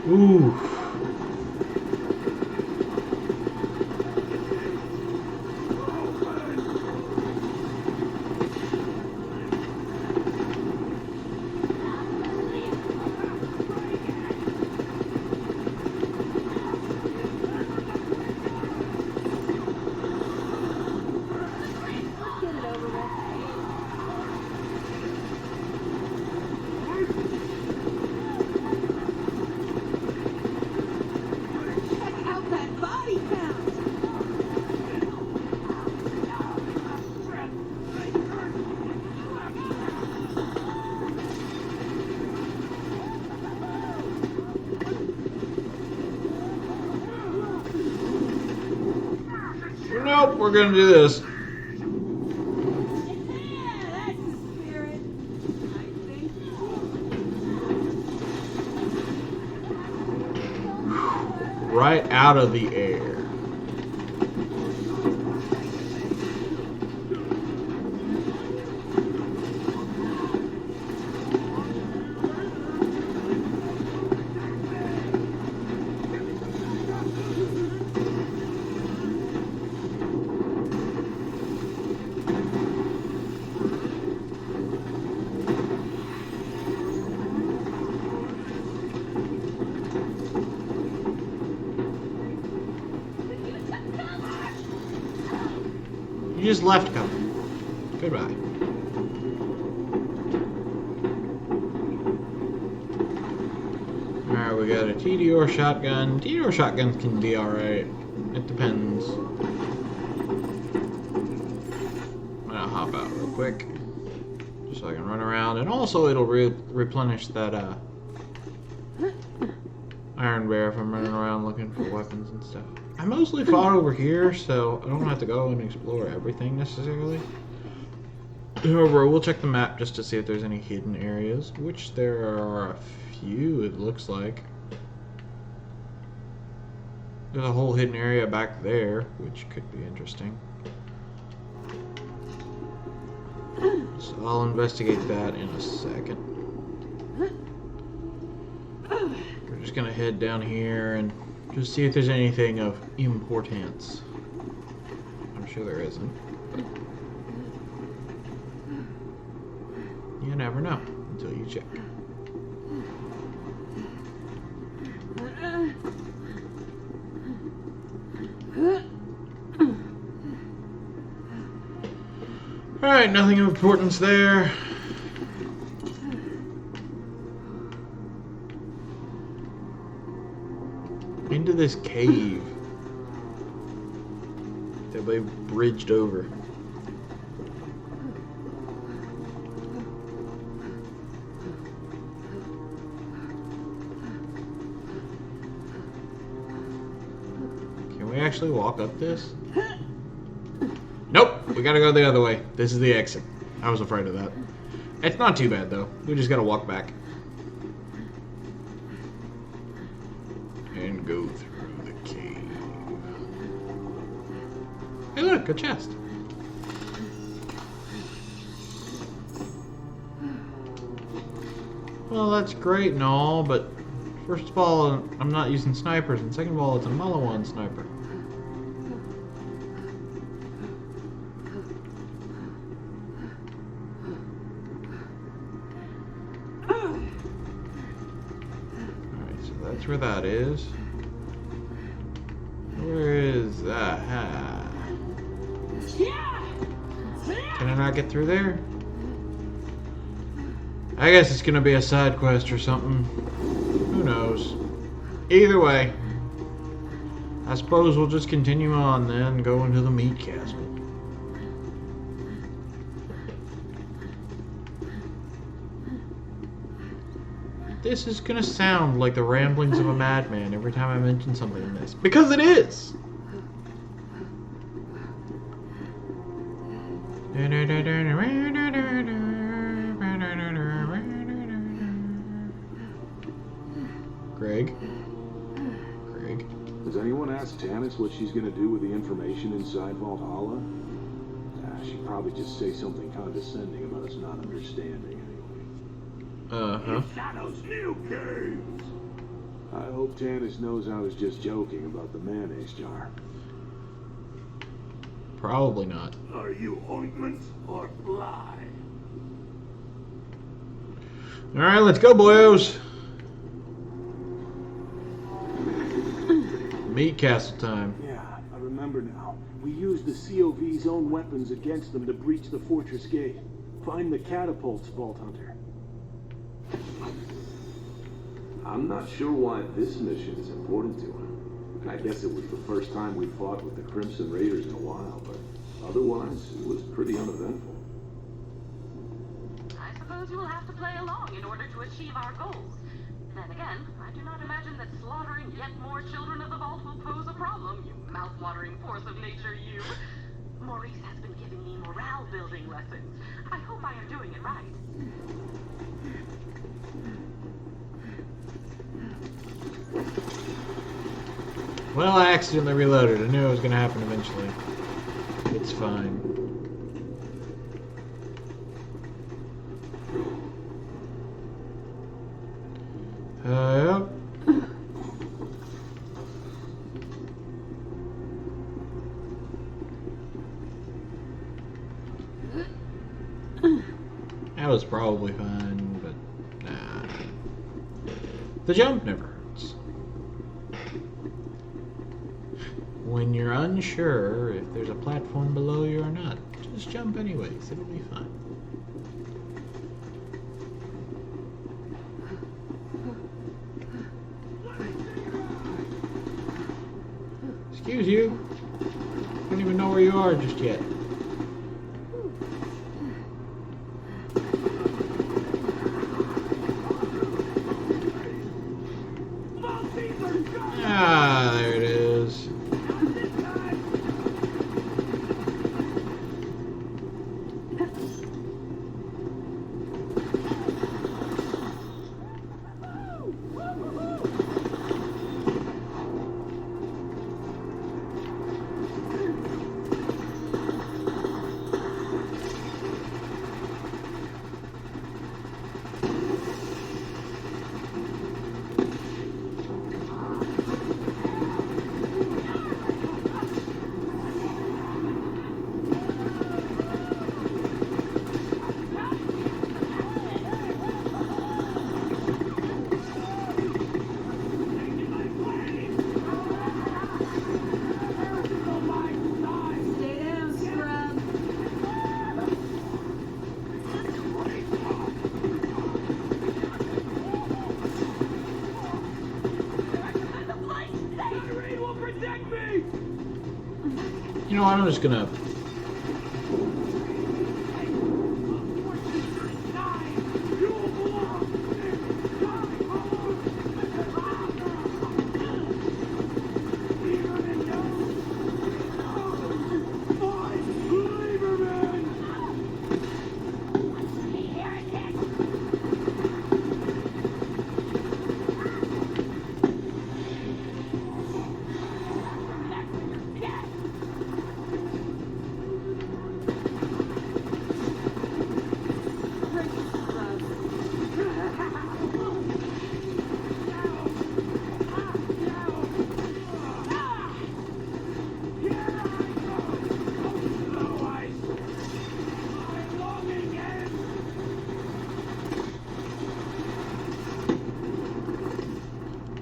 Ooh. Get it over with. Check out that body count. Nope, we're gonna do this. Yeah, that's the spirit. I think. Right out of the air. You just left coming. Goodbye. Alright, we got a TDR shotgun. TDR shotguns can be alright. It depends. I'm gonna hop out real quick. Just so I can run around. And also it'll replenish that iron bear if I'm running around looking for weapons and stuff. I mostly fought over here, so I don't have to go and explore everything necessarily. However, we'll check the map just to see if there's any hidden areas, which there are a few, it looks like. There's a whole hidden area back there, which could be interesting. So I'll investigate that in a second. We're just gonna head down here and just see if there's anything of importance. I'm sure there isn't. But you never know until you check. Alright, nothing of importance there. Into this cave that they bridged over. Can we actually walk up this? Nope, we gotta go the other way. This is the exit. I was afraid of that. It's not too bad though. We just gotta walk back. And go through the cave. Hey look, a chest. Well, that's great and all, but first of all, I'm not using snipers, and second of all, it's a Malawan sniper. Alright, so that's where that is. Where is that? Can I not get through there? I guess it's gonna be a side quest or something. Who knows? Either way, I suppose we'll just continue on then, go into the meat castle. This is gonna sound like the ramblings of a madman every time I mention something in this. Because it is! Greg? Has anyone asked Tannis what she's gonna do with the information inside Valhalla? She'd probably just say something condescending about us not understanding anyway. Uh-huh. Shadow's new games. I hope Tannis knows I was just joking about the mayonnaise jar. Probably not. Are you ointment or fly? Alright, let's go, boyos! Meat castle time. Yeah, I remember now. We used the COV's own weapons against them to breach the fortress gate. Find the catapults, Vault Hunter. I'm not sure why this mission is important to him. I guess it was the first time we fought with the Crimson Raiders in a while, but otherwise, it was pretty uneventful. I suppose you will have to play along in order to achieve our goals. Then again, I do not imagine that slaughtering yet more children of the vault will pose a problem, you mouth-watering force of nature, you. Maurice has been giving me morale-building lessons. I hope I am doing it right. Well, I accidentally reloaded. I knew it was going to happen eventually. It's fine. Yep. That was probably fine, but nah. The jump never hurts. when you're unsure if there's a platform below you or not, just jump anyways. It'll be fine. Excuse you. I don't even know where you are just yet. Ah, there it is. Stay down, scrub. You know what? I'm just gonna.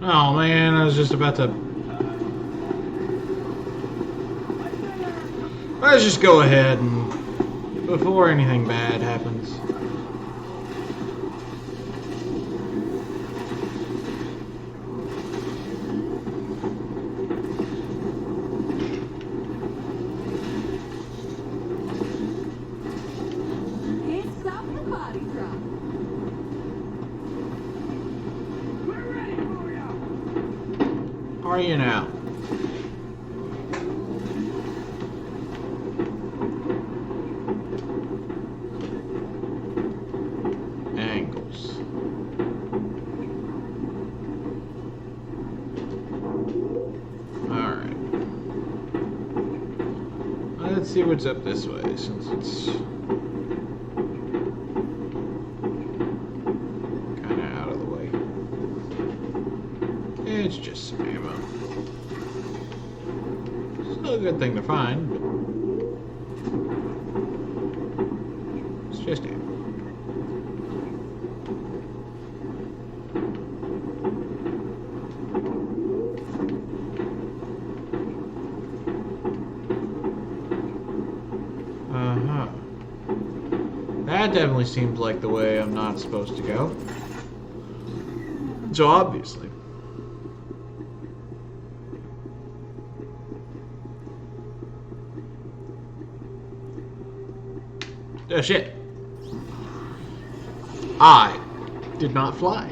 Oh man, I was just about to. Let's just go ahead and before anything bad happens. Can't stop the body drop. How are you now? Angles. Alright. Let's see what's up this way since it's kind of out of the way. It's just some ammo. Still a good thing to find, but it's just ammo. Uh-huh. That definitely seems like the way I'm not supposed to go. So obviously. Oh shit. I did not fly.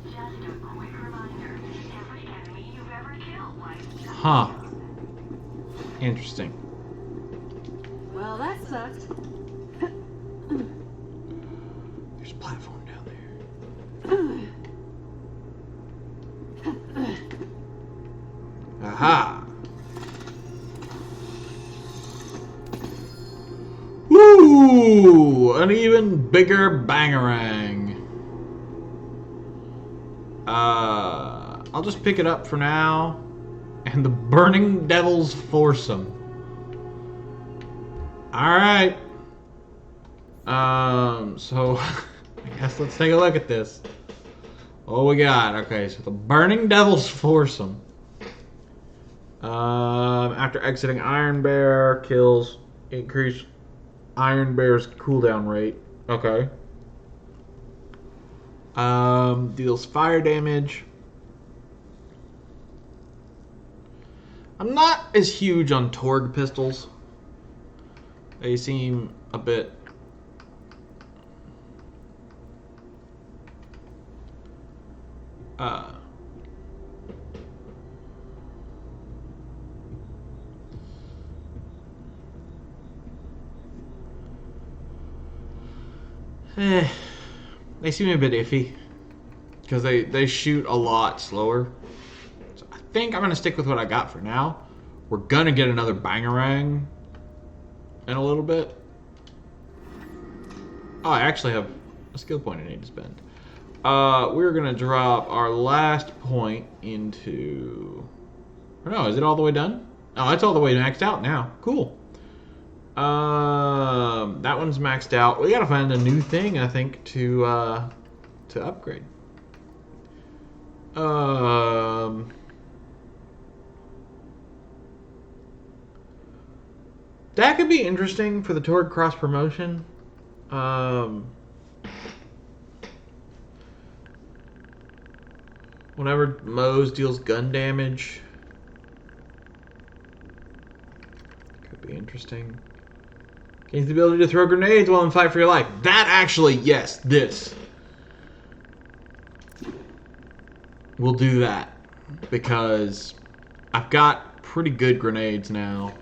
Just a quick reminder, every enemy you've ever killed was Huh. Interesting. Well, that sucked. There's a platform down there. Aha. Woo! An even bigger bangarang. I'll just pick it up for now. And the Burning Devil's Foursome. Alright. So I guess let's take a look at this. What we got? Okay, so the Burning Devil's Foursome. After exiting Iron Bear, kills increase Iron Bear's cooldown rate. Okay. Deals fire damage. I'm not as huge on Torg pistols. They seem a bit... they seem a bit iffy. Because they shoot a lot slower. So I think I'm going to stick with what I got for now. We're going to get another Bangarang in a little bit. Oh, I actually have a skill point I need to spend. We're going to drop our last point into... Or no, is it all the way done? Oh, it's all the way maxed out now. Cool. That one's maxed out. We got to find a new thing, I think, to upgrade. That could be interesting for the Torg cross promotion. Whenever Moe's deals gun damage, could be interesting. Gains the ability to throw grenades while in fight for your life. That actually, yes, this. We'll do that because I've got pretty good grenades now.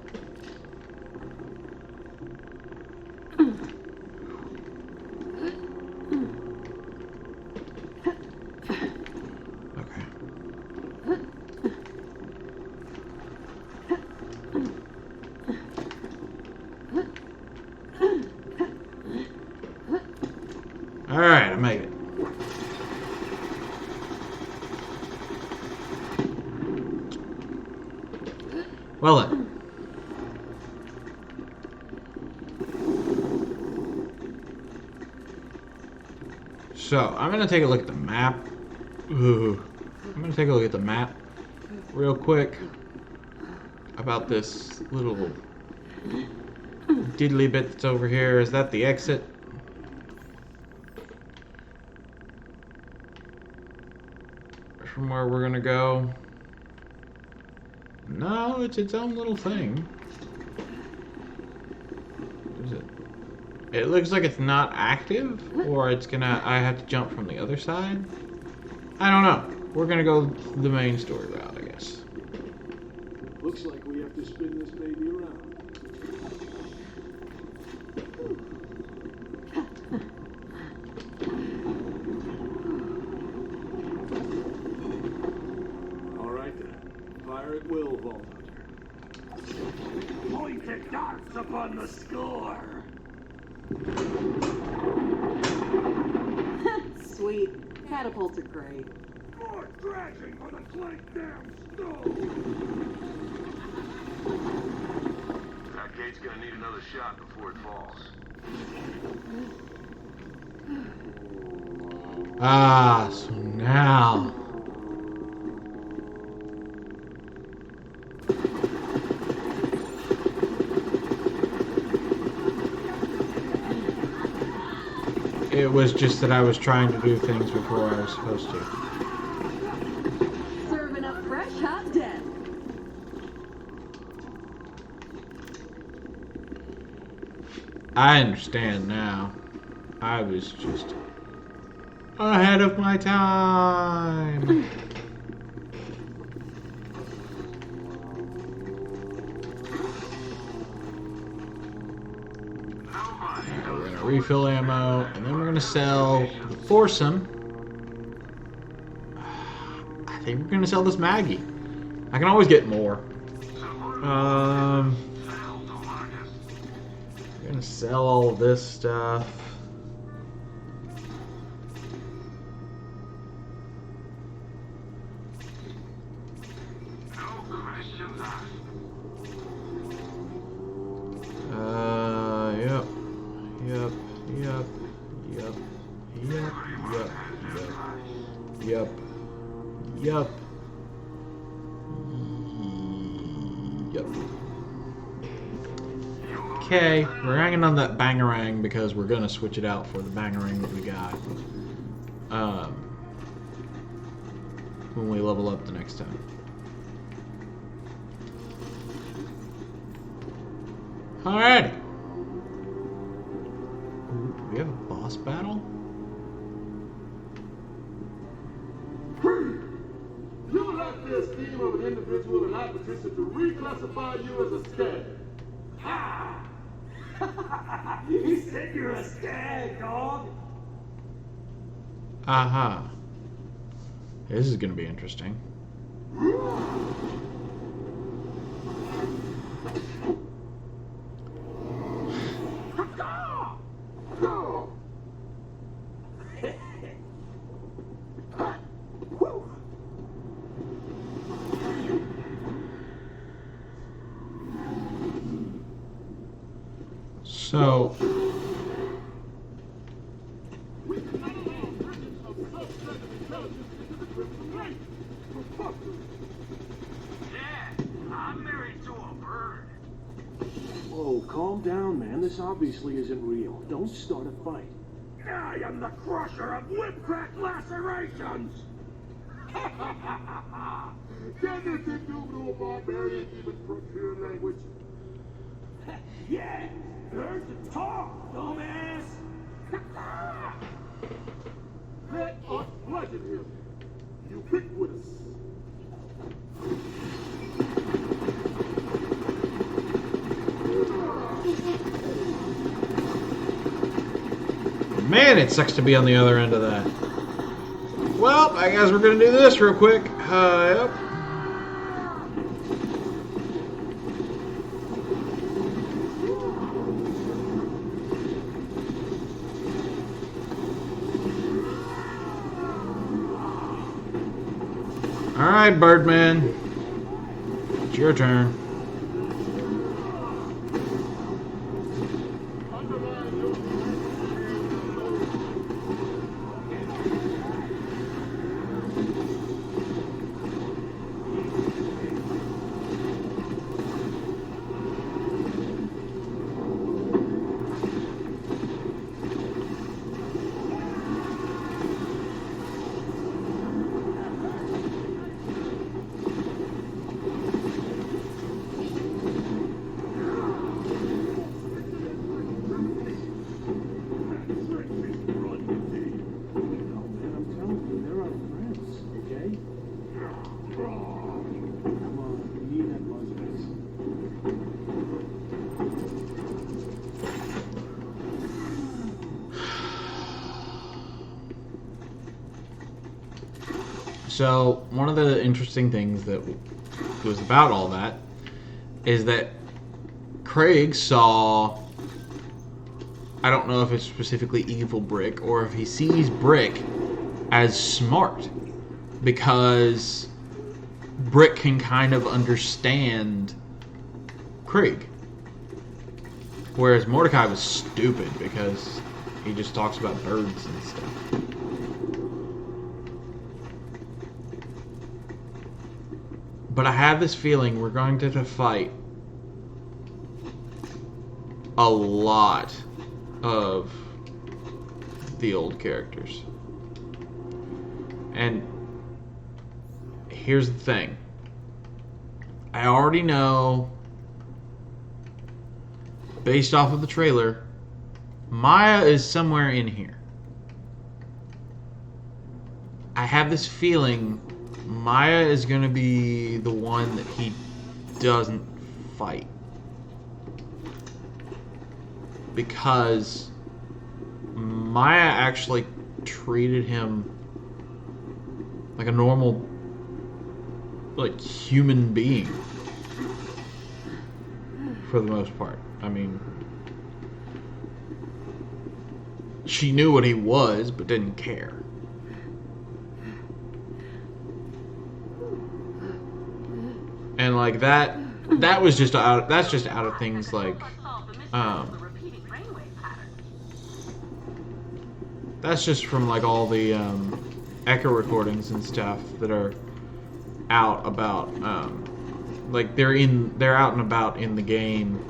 Okay. All right, I made it. Well then. So, I'm going to take a look at the map. Ooh. I'm going to take a look at the map real quick about this little diddly bit that's over here. Is that the exit? From where we're going to go? No, it's its own little thing. Is it? It looks like it's not active, or it's gonna. I have to jump from the other side. I don't know. We're gonna go the main story route, I guess. Looks like we have to spin this baby around. All right then. Fire at will, Vault Hunter. Point at darts upon the score. Sweet. Catapults are great. More dragging for the plank damn stone. That gate's gonna need another shot before it falls. Ah, so now. It was just that I was trying to do things before I was supposed to. Serving up fresh hot death. I understand now. I was just ahead of my time. We're gonna refill ammo, and then we're gonna sell the foursome. I think we're gonna sell this Maggie. I can always get more. We're gonna sell all of this stuff. Okay, we're hanging on that bangarang because we're gonna switch it out for the bangarang that we got when we level up the next time. Alrighty. Ooh, we have a boss battle? You would like the esteem of an individual and not Patricia to reclassify you as a skag. Ha! You said you're a skag, dog. Aha. This is gonna be interesting. So, I'm married to a bird. Oh, calm down, man. This obviously isn't real. Don't start a fight. I am the crusher of whip-crack lacerations. Can this indubitable barbarian even procure language? Yeah, learn to talk, dumbass. Let us bludgeon him. Ubiquitous. man, it sucks to be on the other end of that. Well, I guess we're gonna do this real quick. Yep. All right, Birdman. It's your turn. So, one of the interesting things that was about all that is that Craig saw, I don't know if it's specifically evil Brick or if he sees Brick as smart, because Brick can kind of understand Craig, whereas Mordecai was stupid because he just talks about birds and stuff. But I have this feeling we're going to have to fight a lot of the old characters. And here's the thing. I already know, based off of the trailer, Maya is somewhere in here. I have this feeling Maya is going to be the one that he doesn't fight. Because Maya actually treated him like a normal, like, human being. For the most part. I mean, she knew what he was, but didn't care. And like that was just out. That's just out of things like, that's just from like all the echo recordings and stuff that are out about Like they're out and about in the game.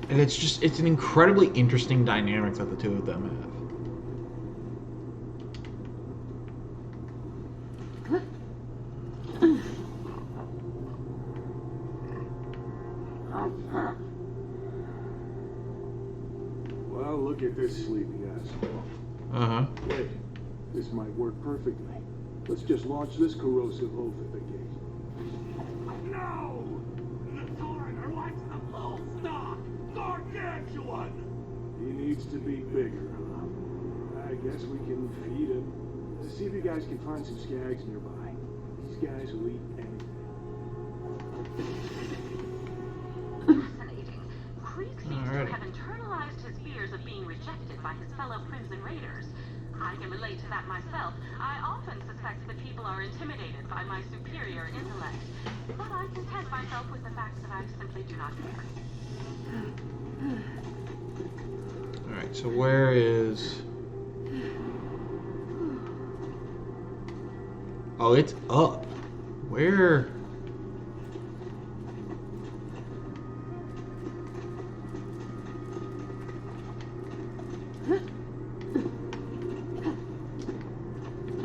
And it's an incredibly interesting dynamic that the two of them have. Well, look at this sleepy asshole. Uh-huh. Wait, this might work perfectly. Let's just launch this corrosive oath at the gate. No! The foreigner likes the full stock! Gargantuan! He needs to be bigger, huh? I guess we can feed him. See if you guys can find some skags nearby. These guys will eat anything. Fascinating. Creek seems to Alrighty. have internalized his fears of being rejected by his fellow Crimson Raiders. I can relate to that myself. I often suspect that people are intimidated by my superior intellect. But I content myself with the fact that I simply do not care. Alright, so where is... Oh, it's up. Where...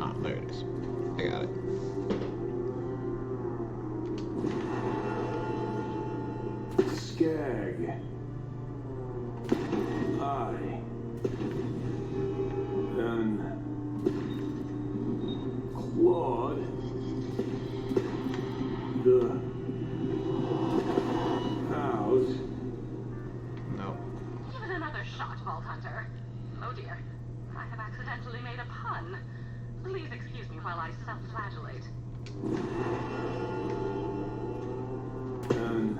Ah, there it is. I got it. Skag. I. And Claude. The house. No. Give it another shot, Vault Hunter. Oh dear. I have accidentally made a pun. Please excuse me while I self-flagellate. And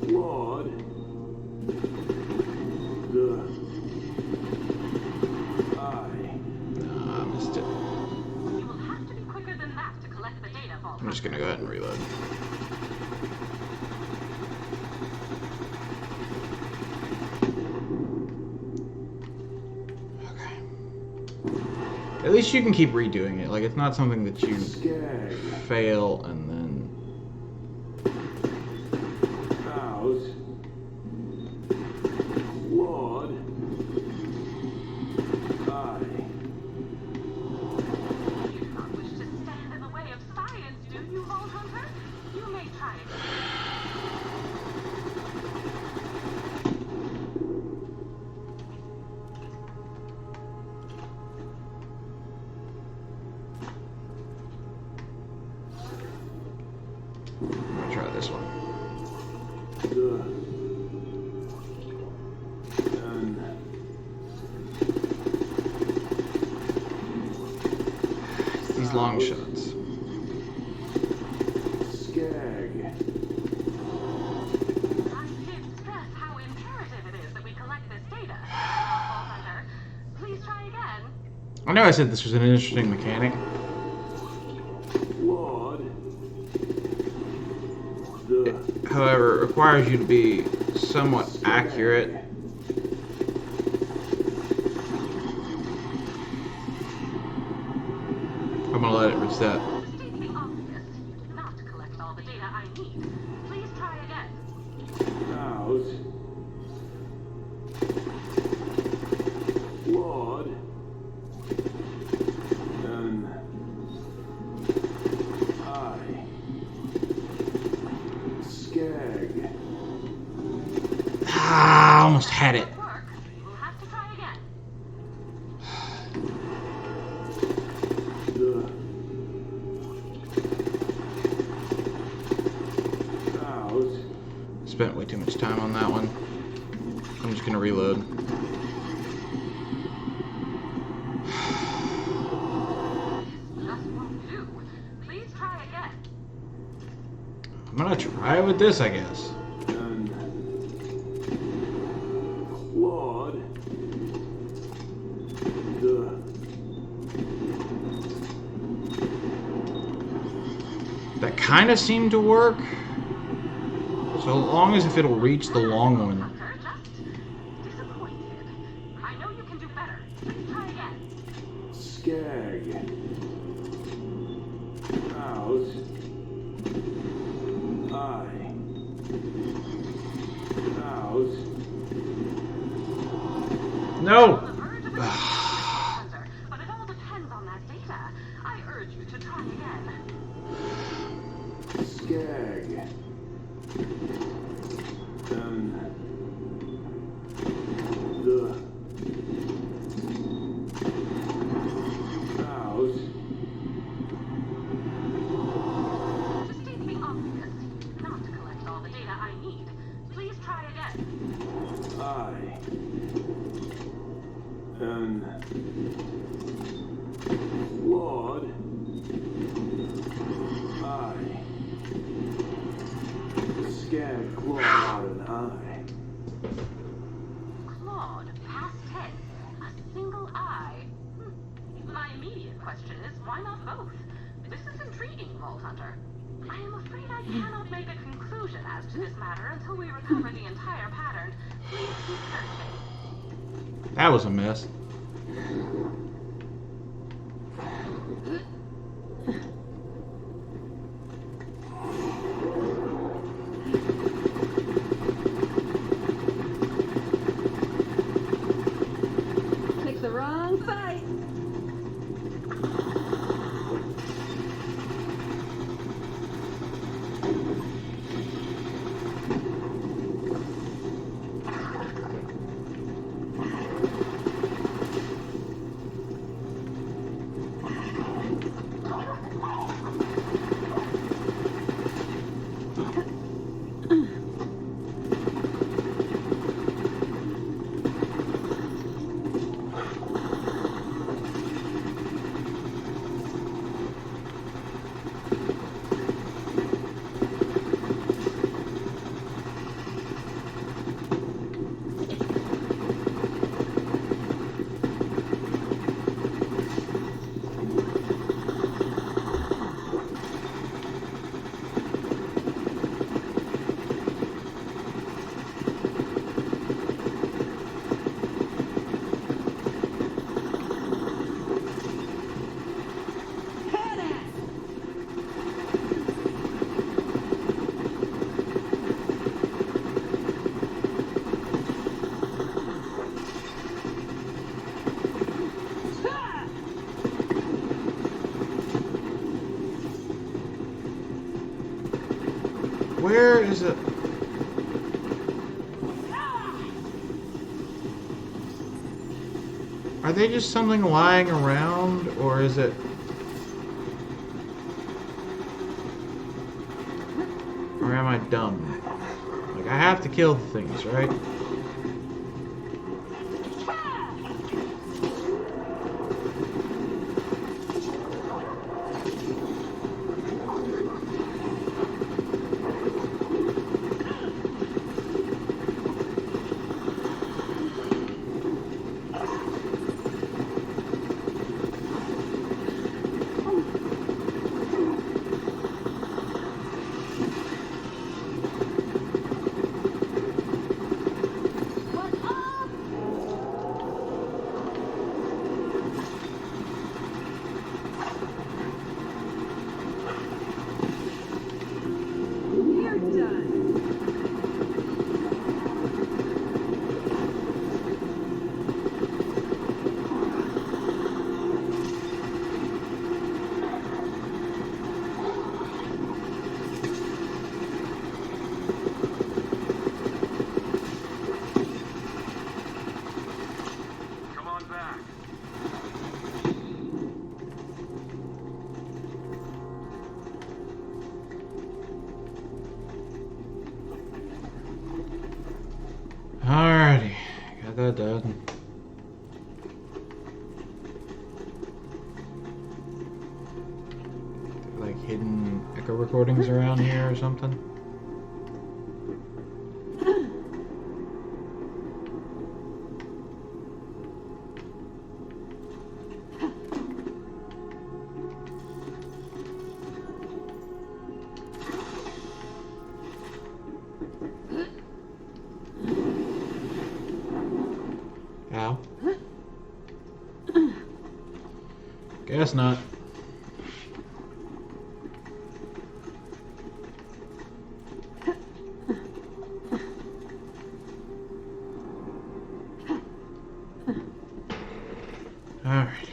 Claude. The I. Nah, I missed it. You will have to be quicker than that to collect the data, Vault I'm just gonna go ahead and reload. Okay. At least you can keep redoing it. Like, it's not something that you Skag. fail and then... House. Claude. I. You do not wish to stand in the way of science, do you, Vault Hunter? You may try again. I'm gonna try this one. The and These long shots. Skag. I did stress how imperative it is that we collect this data. Vault Hunter, please try again. I know I said this was an interesting mechanic. Claude. The However, it requires you to be somewhat accurate. I'm gonna let it reset. To state the obvious, you did not collect all the data I need. Please try again. house. Claude. And I. Skag. Ah, almost had it. Good work. We'll have to try again. The house. Spent way too much time on that one. I'm just gonna reload. Just won't do. Please try again. I'm gonna try with this, I guess. And Claude. That kind of seemed to work. So long as if it'll reach the long one. Hunter, just disappointed. I know you can do better. Skag. Out. I. Out. No! On the verge of a center, but it all depends on that data. I urge you to try again. Skag. And the out. To state the obvious, not to collect all the data I need. Please try again. I. And flawed. I. Skag clawed out an eye. Claude, past tense, a single eye. My immediate question is, why not both? This is intriguing, Vault Hunter. I am afraid I cannot make a conclusion as to this matter until we recover the entire pattern. Please keep searching. That was a mess. Pick the wrong fight. Where is it? Are they just something lying around, or is it? Or am I dumb? Like, I have to kill the things, right? You're done. Come on back. Alrighty, got that done. Like hidden echo recordings around here or something. Ow. Guess not. Alrighty.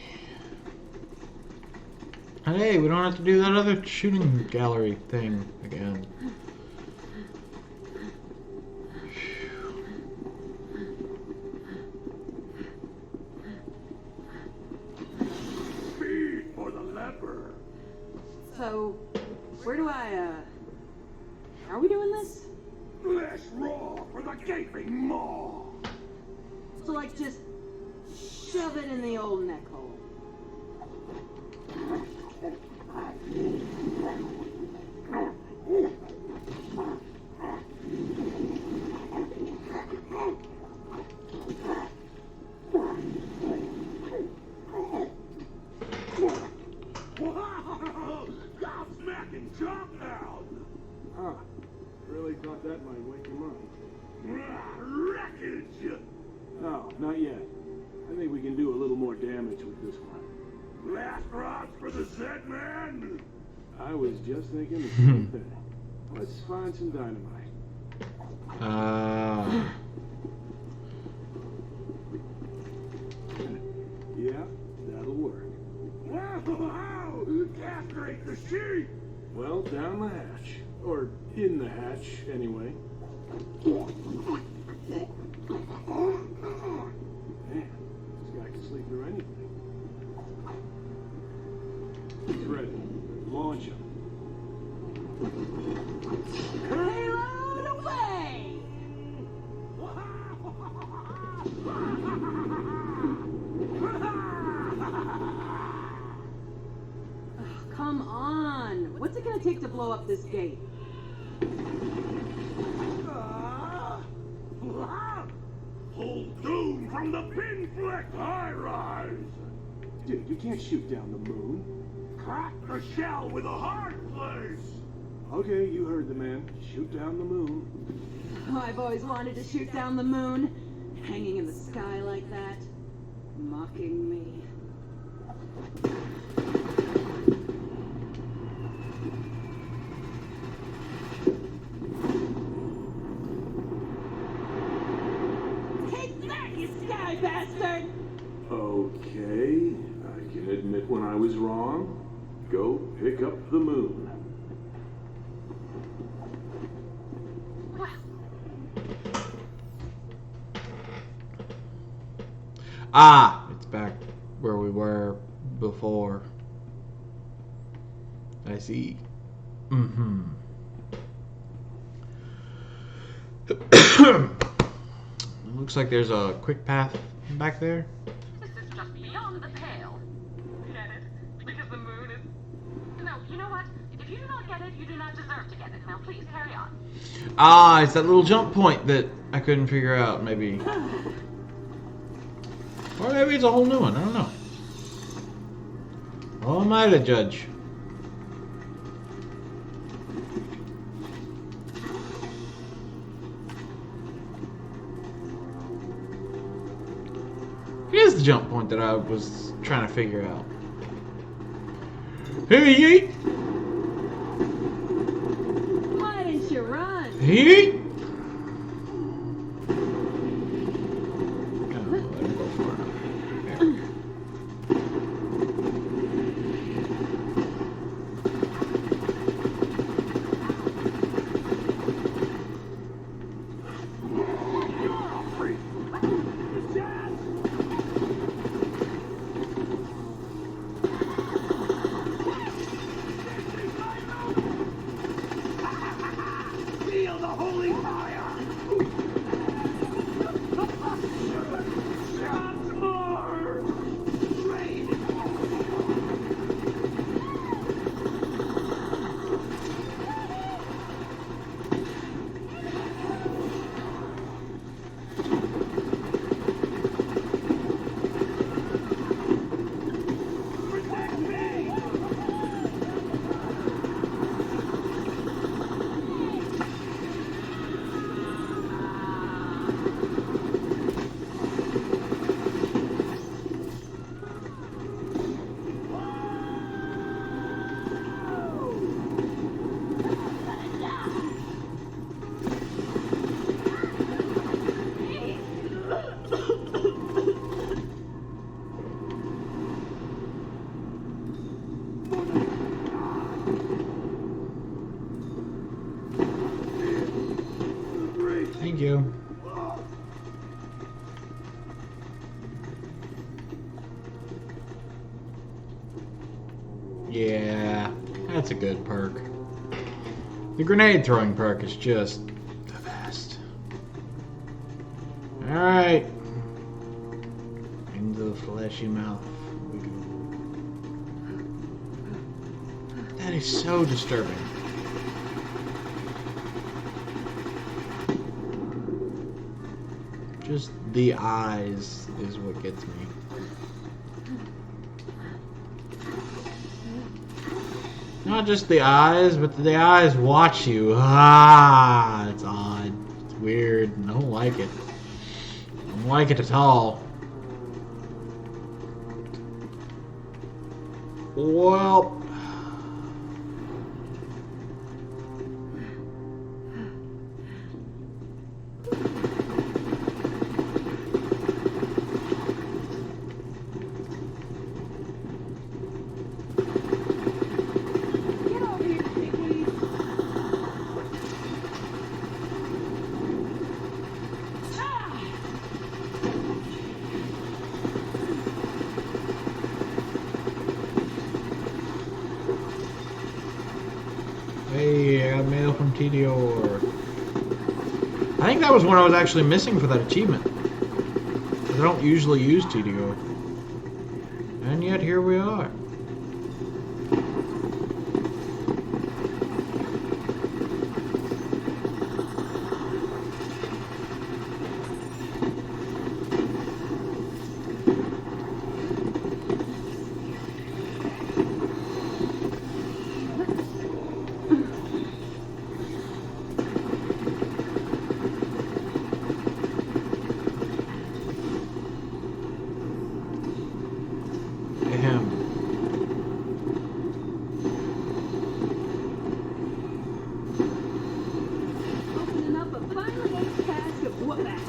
Hey, we don't have to do that other shooting gallery thing again. Speed for the leper. So, where do I, are we doing this? Flesh raw for the gaping maw. So, like, just shove it in the old neck hole. Wow! Gobsmacking jump now! Huh. Really thought that might wake him up. Wreckage! No, not yet. I think we can do a little more damage with this one. Last rods for the Zed man! I was just thinking the same thing. Let's find some dynamite. Yeah, that'll work. Wow! Castrate the sheep! Well, down the hatch. Or in the hatch, anyway. Man, this guy can sleep through anything. He's ready. Launch him. Payload away! Come on! What's it gonna take to blow up this gate? Hold doom from the pinfleck high rise! Dude, you can't shoot down the moon. Crack the shell with a hard place! Okay, you heard the man. Shoot down the moon. Oh, I've always wanted to shoot down the moon. Hanging in the sky like that. Mocking me. Take that, you sky bastard! Okay, I can admit when I was wrong. Go pick up the moon. Ah, it's back where we were before. I see. Looks like there's a quick path back there. This is just beyond the pale. Get it? Because the moon is... No, you know what? If you do not get it, you do not deserve to get it. Now please, carry on. Ah, it's that little jump point that I couldn't figure out, maybe. Or maybe it's a whole new one, I don't know. Oh, am I to judge? Here's the jump point that I was trying to figure out. Hey, yeet! Why didn't you run? Yeet! Oh, let him go far enough. There. Feel the holy Yeah, that's a good perk. The grenade throwing perk is just the best. Alright. Into the fleshy mouth we go. That is so disturbing. Just the eyes is what gets me. Not just the eyes, but the eyes watch you. Ah, it's odd. It's weird. I don't like it. I don't like it at all. Well... Hey, I got mail from TDR. I think that was one I was actually missing for that achievement. I don't usually use TDR. And yet here we are. Opening up a final task of what that?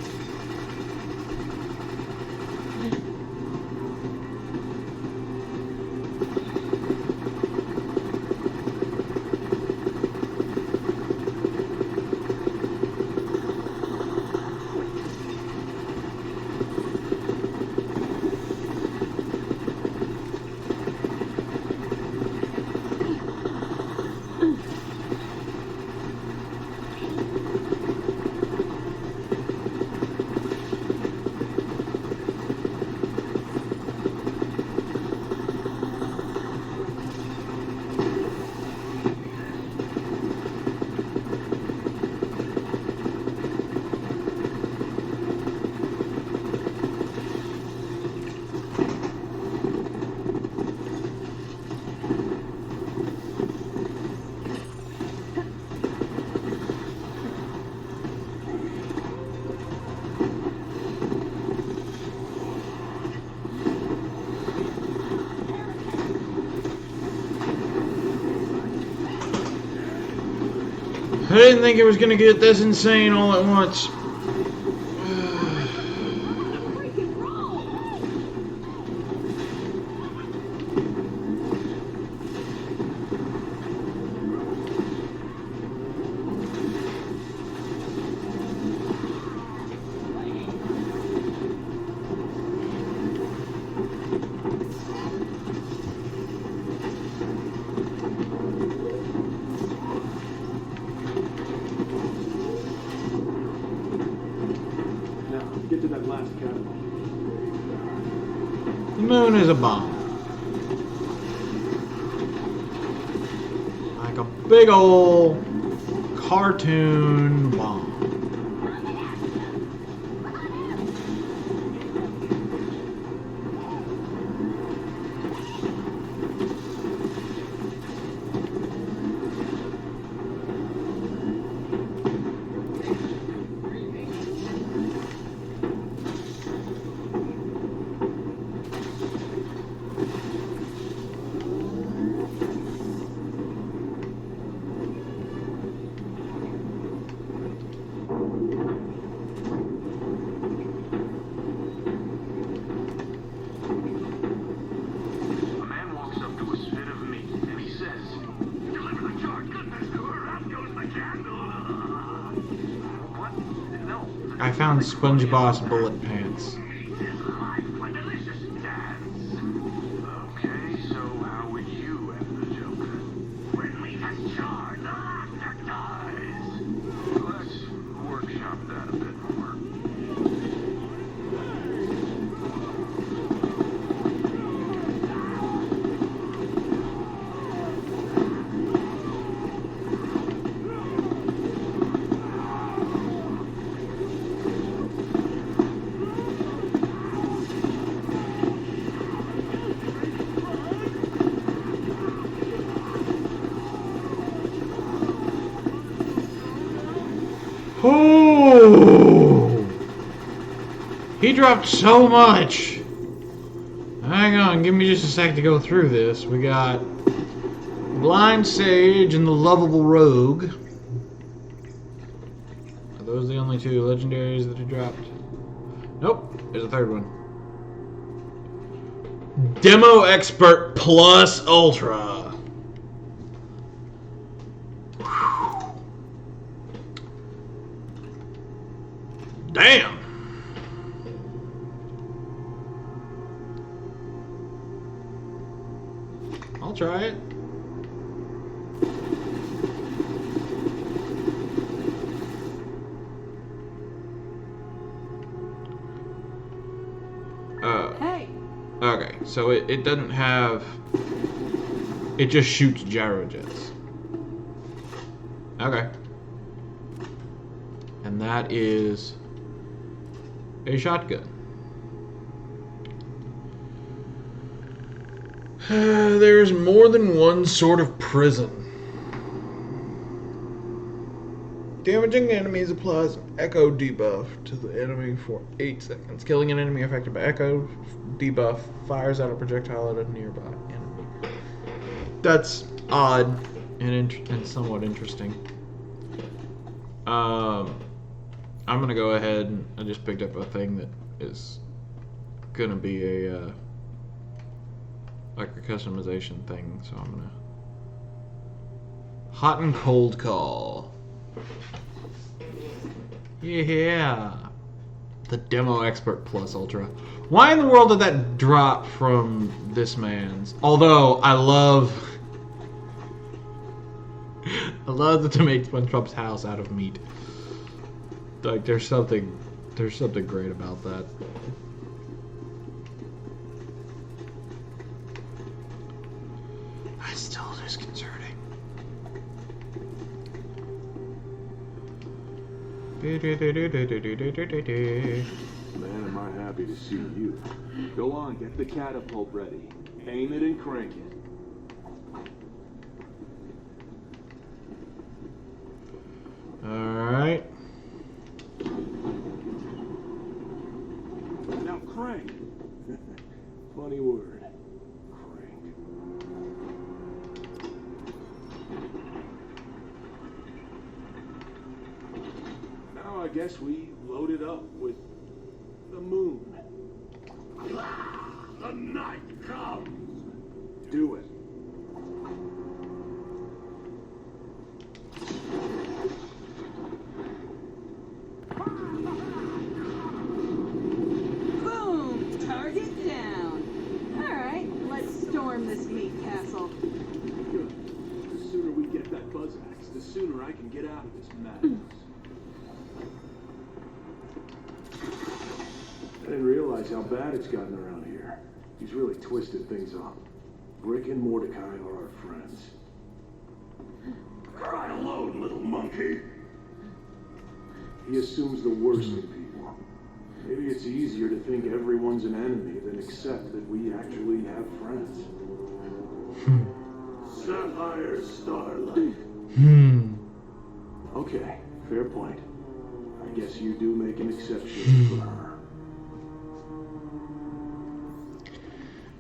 I didn't think it was gonna get this insane all at once. Get to that last cabin. The moon is a bomb. Like a big old cartoon bomb. I found SpongeBob's bullet pants. Okay, so how would you end Oh! He dropped so much. Hang on, give me just a sec to go through this. We got Blind Sage and the Lovable Rogue. Are those the only two legendaries that he dropped? Nope, there's a third one. Demo Expert Plus Ultra. Whew. Damn. I'll try it. Hey! Okay, so it doesn't have... It just shoots gyro jets. Okay. And that is a shotgun. There's more than one sort of prison. Damaging enemies applies an echo debuff to the enemy for 8 seconds. Killing an enemy affected by echo debuff fires out a projectile at a nearby enemy. That's odd and somewhat interesting. I'm gonna go ahead and I just picked up a thing that is gonna be a like a customization thing, so I'm gonna hot and cold call. Yeah, the Demo Expert Plus Ultra. Why in the world did that drop from this man's? Although I love that to make SpongeBob's house out of meat. Like there's something great about that. It's still disconcerting. Man, am I happy to see you. Go on, get the catapult ready. Aim it and crank it. Alright. Now crank. Funny word. Crank. Now I guess we load it up with the moon. The night comes. Do it. Boom! Target down. Alright, let's storm this meat castle. Good. The sooner we get that buzz axe, the sooner I can get out of this madhouse. I didn't realize how bad it's gotten around here. He's really twisted things up. Rick and Mordecai are our friends. Cry alone, little monkey. He assumes the worst in people. Maybe it's easier to think everyone's an enemy than accept that we actually have friends. Sapphire Starlight. Okay, fair point. I guess you do make an exception for her.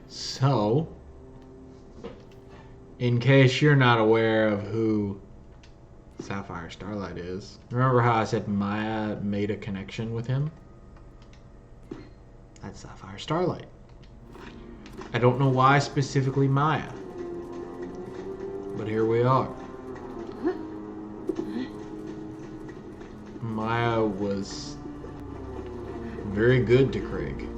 So, in case you're not aware of who Sapphire Starlight is, remember how I said Maya made a connection with him? That's Sapphire Starlight. I don't know why specifically Maya, but here we are. Maya was very good to Craig.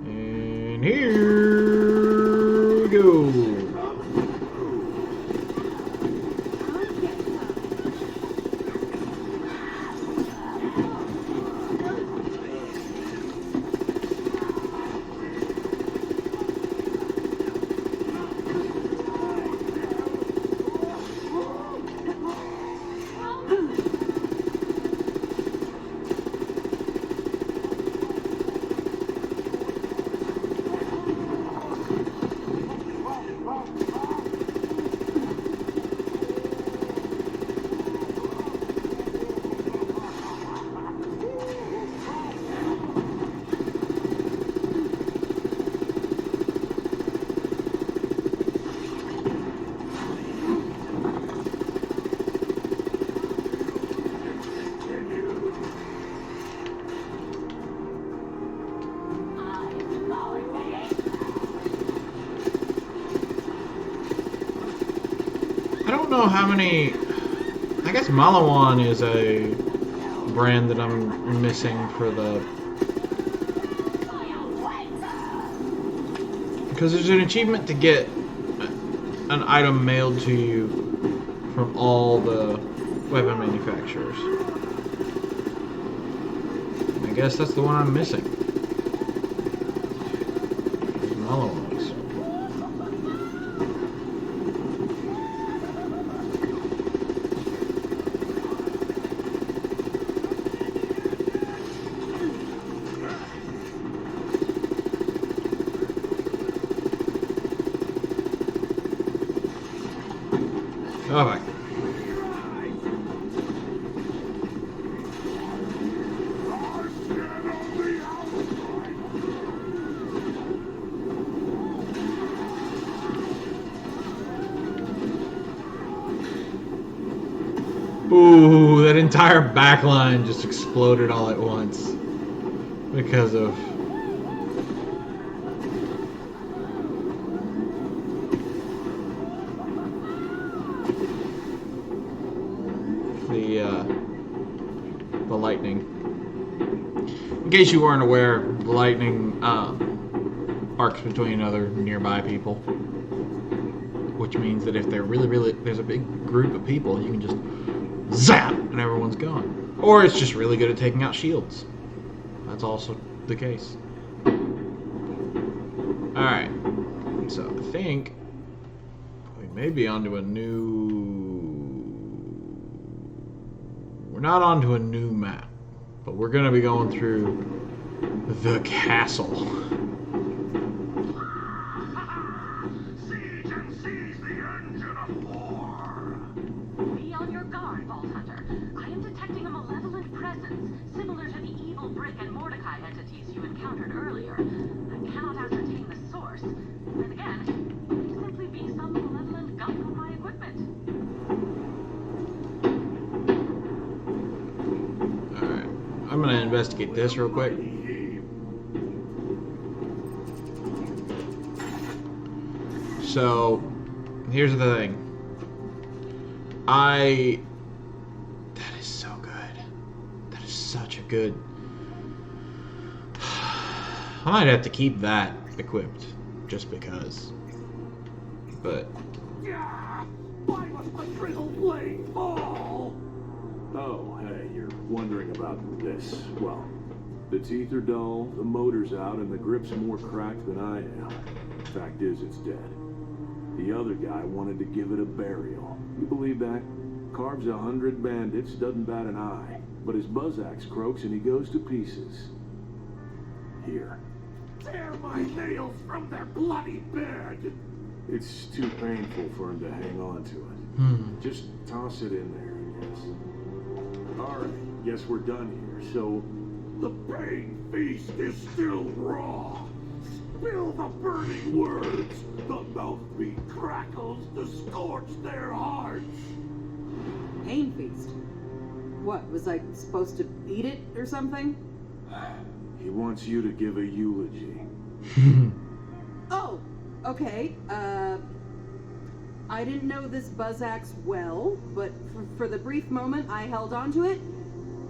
And here we go. I don't know how many. I guess Malawan is a brand that I'm missing for the. Because there's an achievement to get an item mailed to you from all the weapon manufacturers. I guess that's the one I'm missing. Malawan's. Oh my. Ooh, that entire backline just exploded all at once because of the lightning. In case you weren't aware, the lightning arcs between other nearby people, which means that if there's a big group of people, you can just zap and everyone's gone. Or it's just really good at taking out shields. That's also the case. Alright, so I think we may be onto a new... We're not onto a new map, but we're going to be going through the castle. Siege and seize the engine of war. Be on your guard, Vault Hunter. I am detecting a malevolent presence, similar to the evil Brick and Mordecai entities you encountered earlier. I cannot ascertain the source. And again, it may simply be some malevolent gunk on my equipment. Alright, I'm going to investigate this real quick. So, here's the thing. That is so good. That is such a good... I might have to keep that equipped, just because. But... Why must my brittle blade fall? Oh, hey, you're wondering about this. Well, the teeth are dull, the motor's out, and the grip's more cracked than I am. Fact is, it's dead. The other guy wanted to give it a burial. You believe that? Carves 100 bandits, doesn't bat an eye. But his buzz axe croaks and he goes to pieces. Here. Tear my nails from their bloody bed! It's too painful for him to hang on to it. Just toss it in there, I guess. Alright, guess we're done here, so... The pain feast is still raw. Spill the burning words. The mouthbeat crackles to scorch their hearts. Pain feast. What, was I supposed to eat it or something? He wants you to give a eulogy. Oh, okay. I didn't know this buzz axe well, but for the brief moment I held onto it,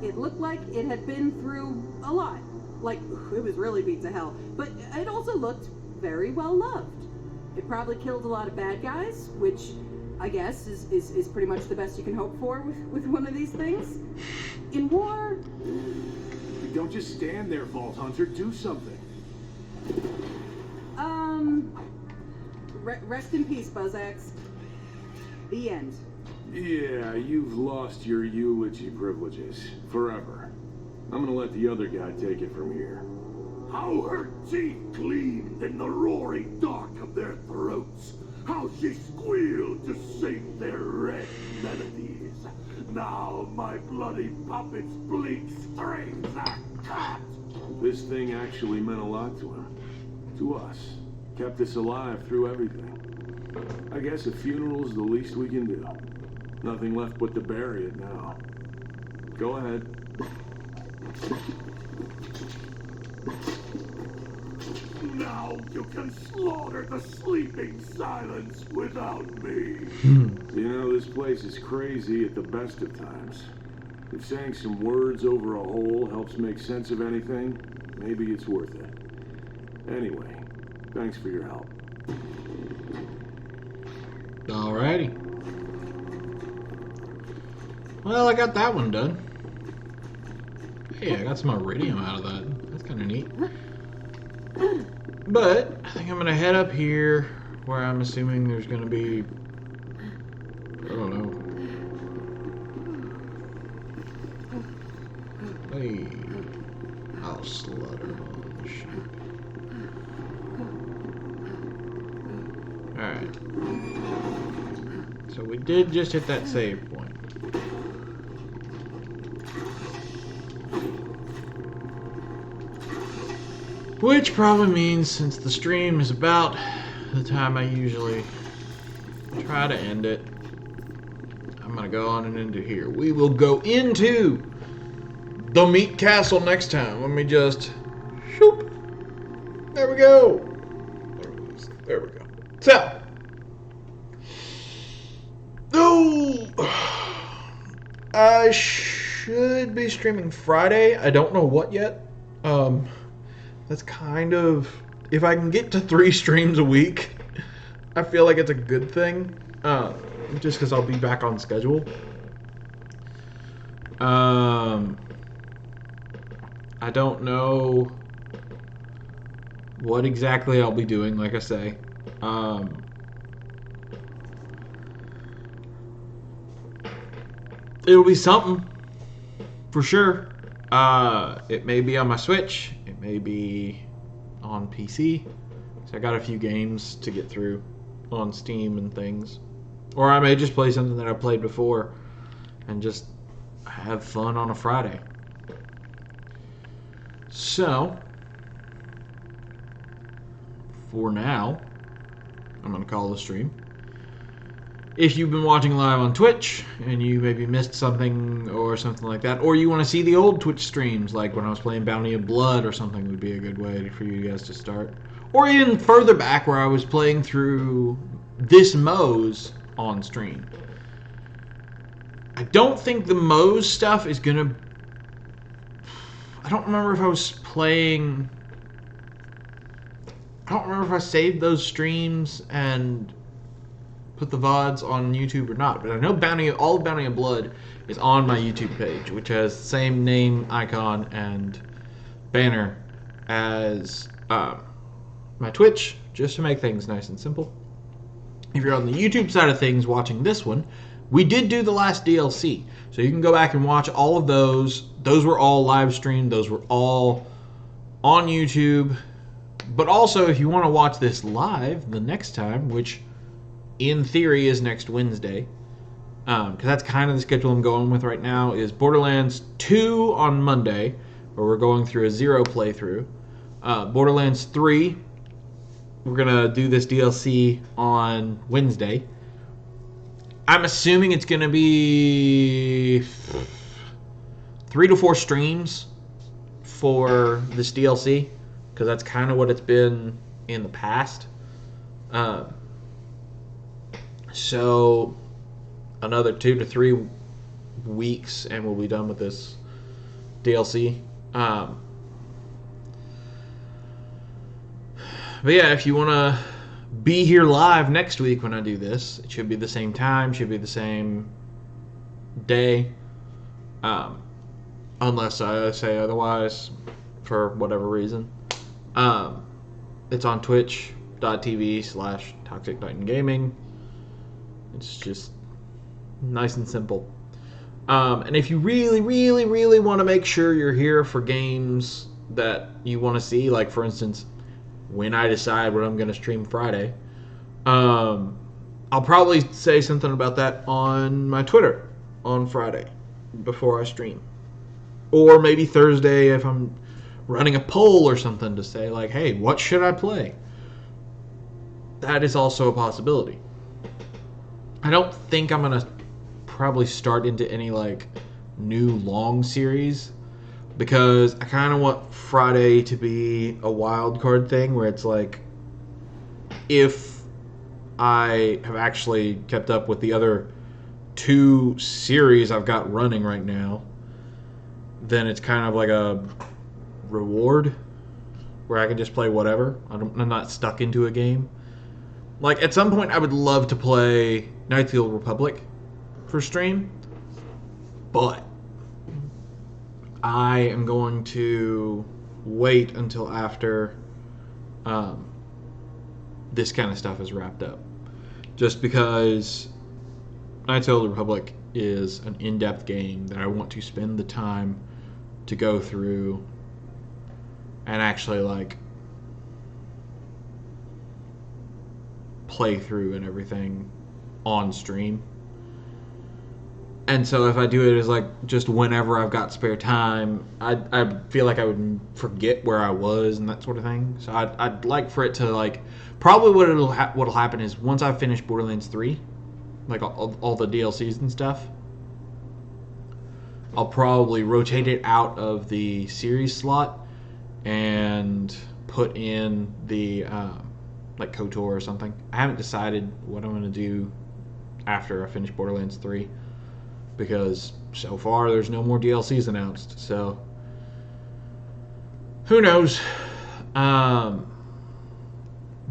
it looked like it had been through a lot. Like, it was really beat to hell. But it also looked very well loved. It probably killed a lot of bad guys, which I guess is pretty much the best you can hope for with one of these things. In war... Don't just stand there, Vault Hunter. Do something. Rest in peace, Buzzax. The end. Yeah, you've lost your eulogy privileges. Forever. I'm gonna let the other guy take it from here. How her teeth gleamed in the roaring dark of their throats. How she squealed to sing their red melodies. Now my bloody puppets bleak strings are cut. This thing actually meant a lot to him. To us. Kept us alive through everything. I guess a funeral's the least we can do. Nothing left but to bury it now. Go ahead. Now Now you can slaughter the sleeping silence without me. You know, this place is crazy at the best of times. If saying some words over a hole helps make sense of anything, maybe it's worth it. Anyway, thanks for your help. Alrighty. Well, I got that one done. Hey, I got some iridium out of that. That's kind of neat. But I think I'm gonna head up here where I'm assuming there's gonna be, I don't know. Hey, I'll slaughter all the shit. Alright. So we did just hit that save point. Which probably means, since the stream is about the time I usually try to end it, I'm gonna go on and into here. We will go into the Meat Castle next time. Let me just shoop. There we go. There we go. So, I should be streaming Friday. I don't know what yet. That's kind of, if I can get to 3 streams a week, I feel like it's a good thing. Just because I'll be back on schedule. I don't know what exactly I'll be doing, like I say. It'll be something, for sure. It may be on my Switch. It may be on PC. So I got a few games to get through on Steam and things. Or I may just play something that I played before and just have fun on a Friday. So, for now, I'm going to call the stream. If you've been watching live on Twitch and you maybe missed something or something like that, or you want to see the old Twitch streams, like when I was playing Bounty of Blood or something, would be a good way for you guys to start. Or even further back where I was playing through this Moe's on stream. I don't think the Moe's stuff is going to... I don't remember if I was playing... I don't remember if I saved those streams and put the VODs on YouTube or not, but I know all of Bounty of Blood is on my YouTube page, which has the same name, icon, and banner as my Twitch, just to make things nice and simple. If you're on the YouTube side of things watching this one, we did do the last DLC, so you can go back and watch all of those. Those were all live streamed, those were all on YouTube, but also if you want to watch this live the next time, which in theory is next Wednesday, because that's kind of the schedule I'm going with right now, is Borderlands 2 on Monday, where we're going through a 0 playthrough. Borderlands 3, we're going to do this DLC on Wednesday. I'm assuming it's going to be 3 to 4 streams for this DLC, because that's kind of what it's been in the past. So another 2 to 3 weeks and we'll be done with this DLC. But yeah, if you want to be here live next week when I do this, it should be the same time, should be the same day, unless I say otherwise for whatever reason. It's on twitch.tv/ToxicTitanGaming. It's just nice and simple. And if you really, really, really want to make sure you're here for games that you want to see, like for instance, when I decide what I'm going to stream Friday, I'll probably say something about that on my Twitter on Friday before I stream. Or maybe Thursday if I'm running a poll or something to say like, hey, what should I play? That is also a possibility. I don't think I'm going to probably start into any like new long series, because I kind of want Friday to be a wild card thing where it's like, if I have actually kept up with the other 2 series I've got running right now, then it's kind of like a reward where I can just play whatever. I'm not stuck into a game. Like, at some point I would love to play Knights of the Old Republic for stream, but I am going to wait until after this kind of stuff is wrapped up. Just because Knights of the Old Republic is an in-depth game that I want to spend the time to go through and actually, like, play through and everything on stream. And so if I do it as, like, just whenever I've got spare time, I feel like I would forget where I was and that sort of thing. So I'd like for it to, like, probably what'll happen is once I finish Borderlands 3, like all the DLCs and stuff, I'll probably rotate it out of the series slot and put in the like KOTOR or something. I haven't decided what I'm going to do after I finish Borderlands 3, because so far there's no more DLCs announced, so who knows.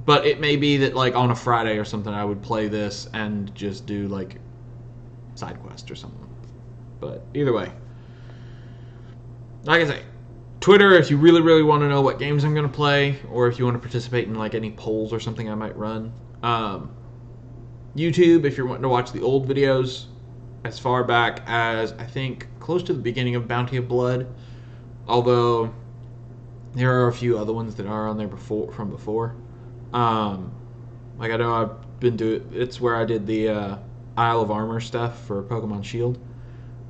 But it may be that, like, on a Friday or something I would play this and just do, like, side quest or something. But either way, like I say, Twitter if you really, really want to know what games I'm going to play, or if you want to participate in, like, any polls or something I might run. YouTube if you're wanting to watch the old videos as far back as, I think, close to the beginning of Bounty of Blood. Although there are a few other ones that are on there from before. Like, I know I've been doing, it's where I did the Isle of Armor stuff for Pokemon Shield.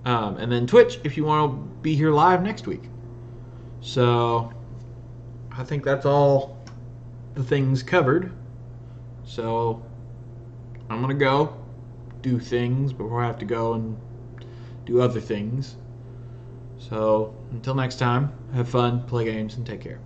And then Twitch if you want to be here live next week. So I think that's all the things covered. So I'm going to go do things before I have to go and do other things. So until next time, have fun, play games, and take care.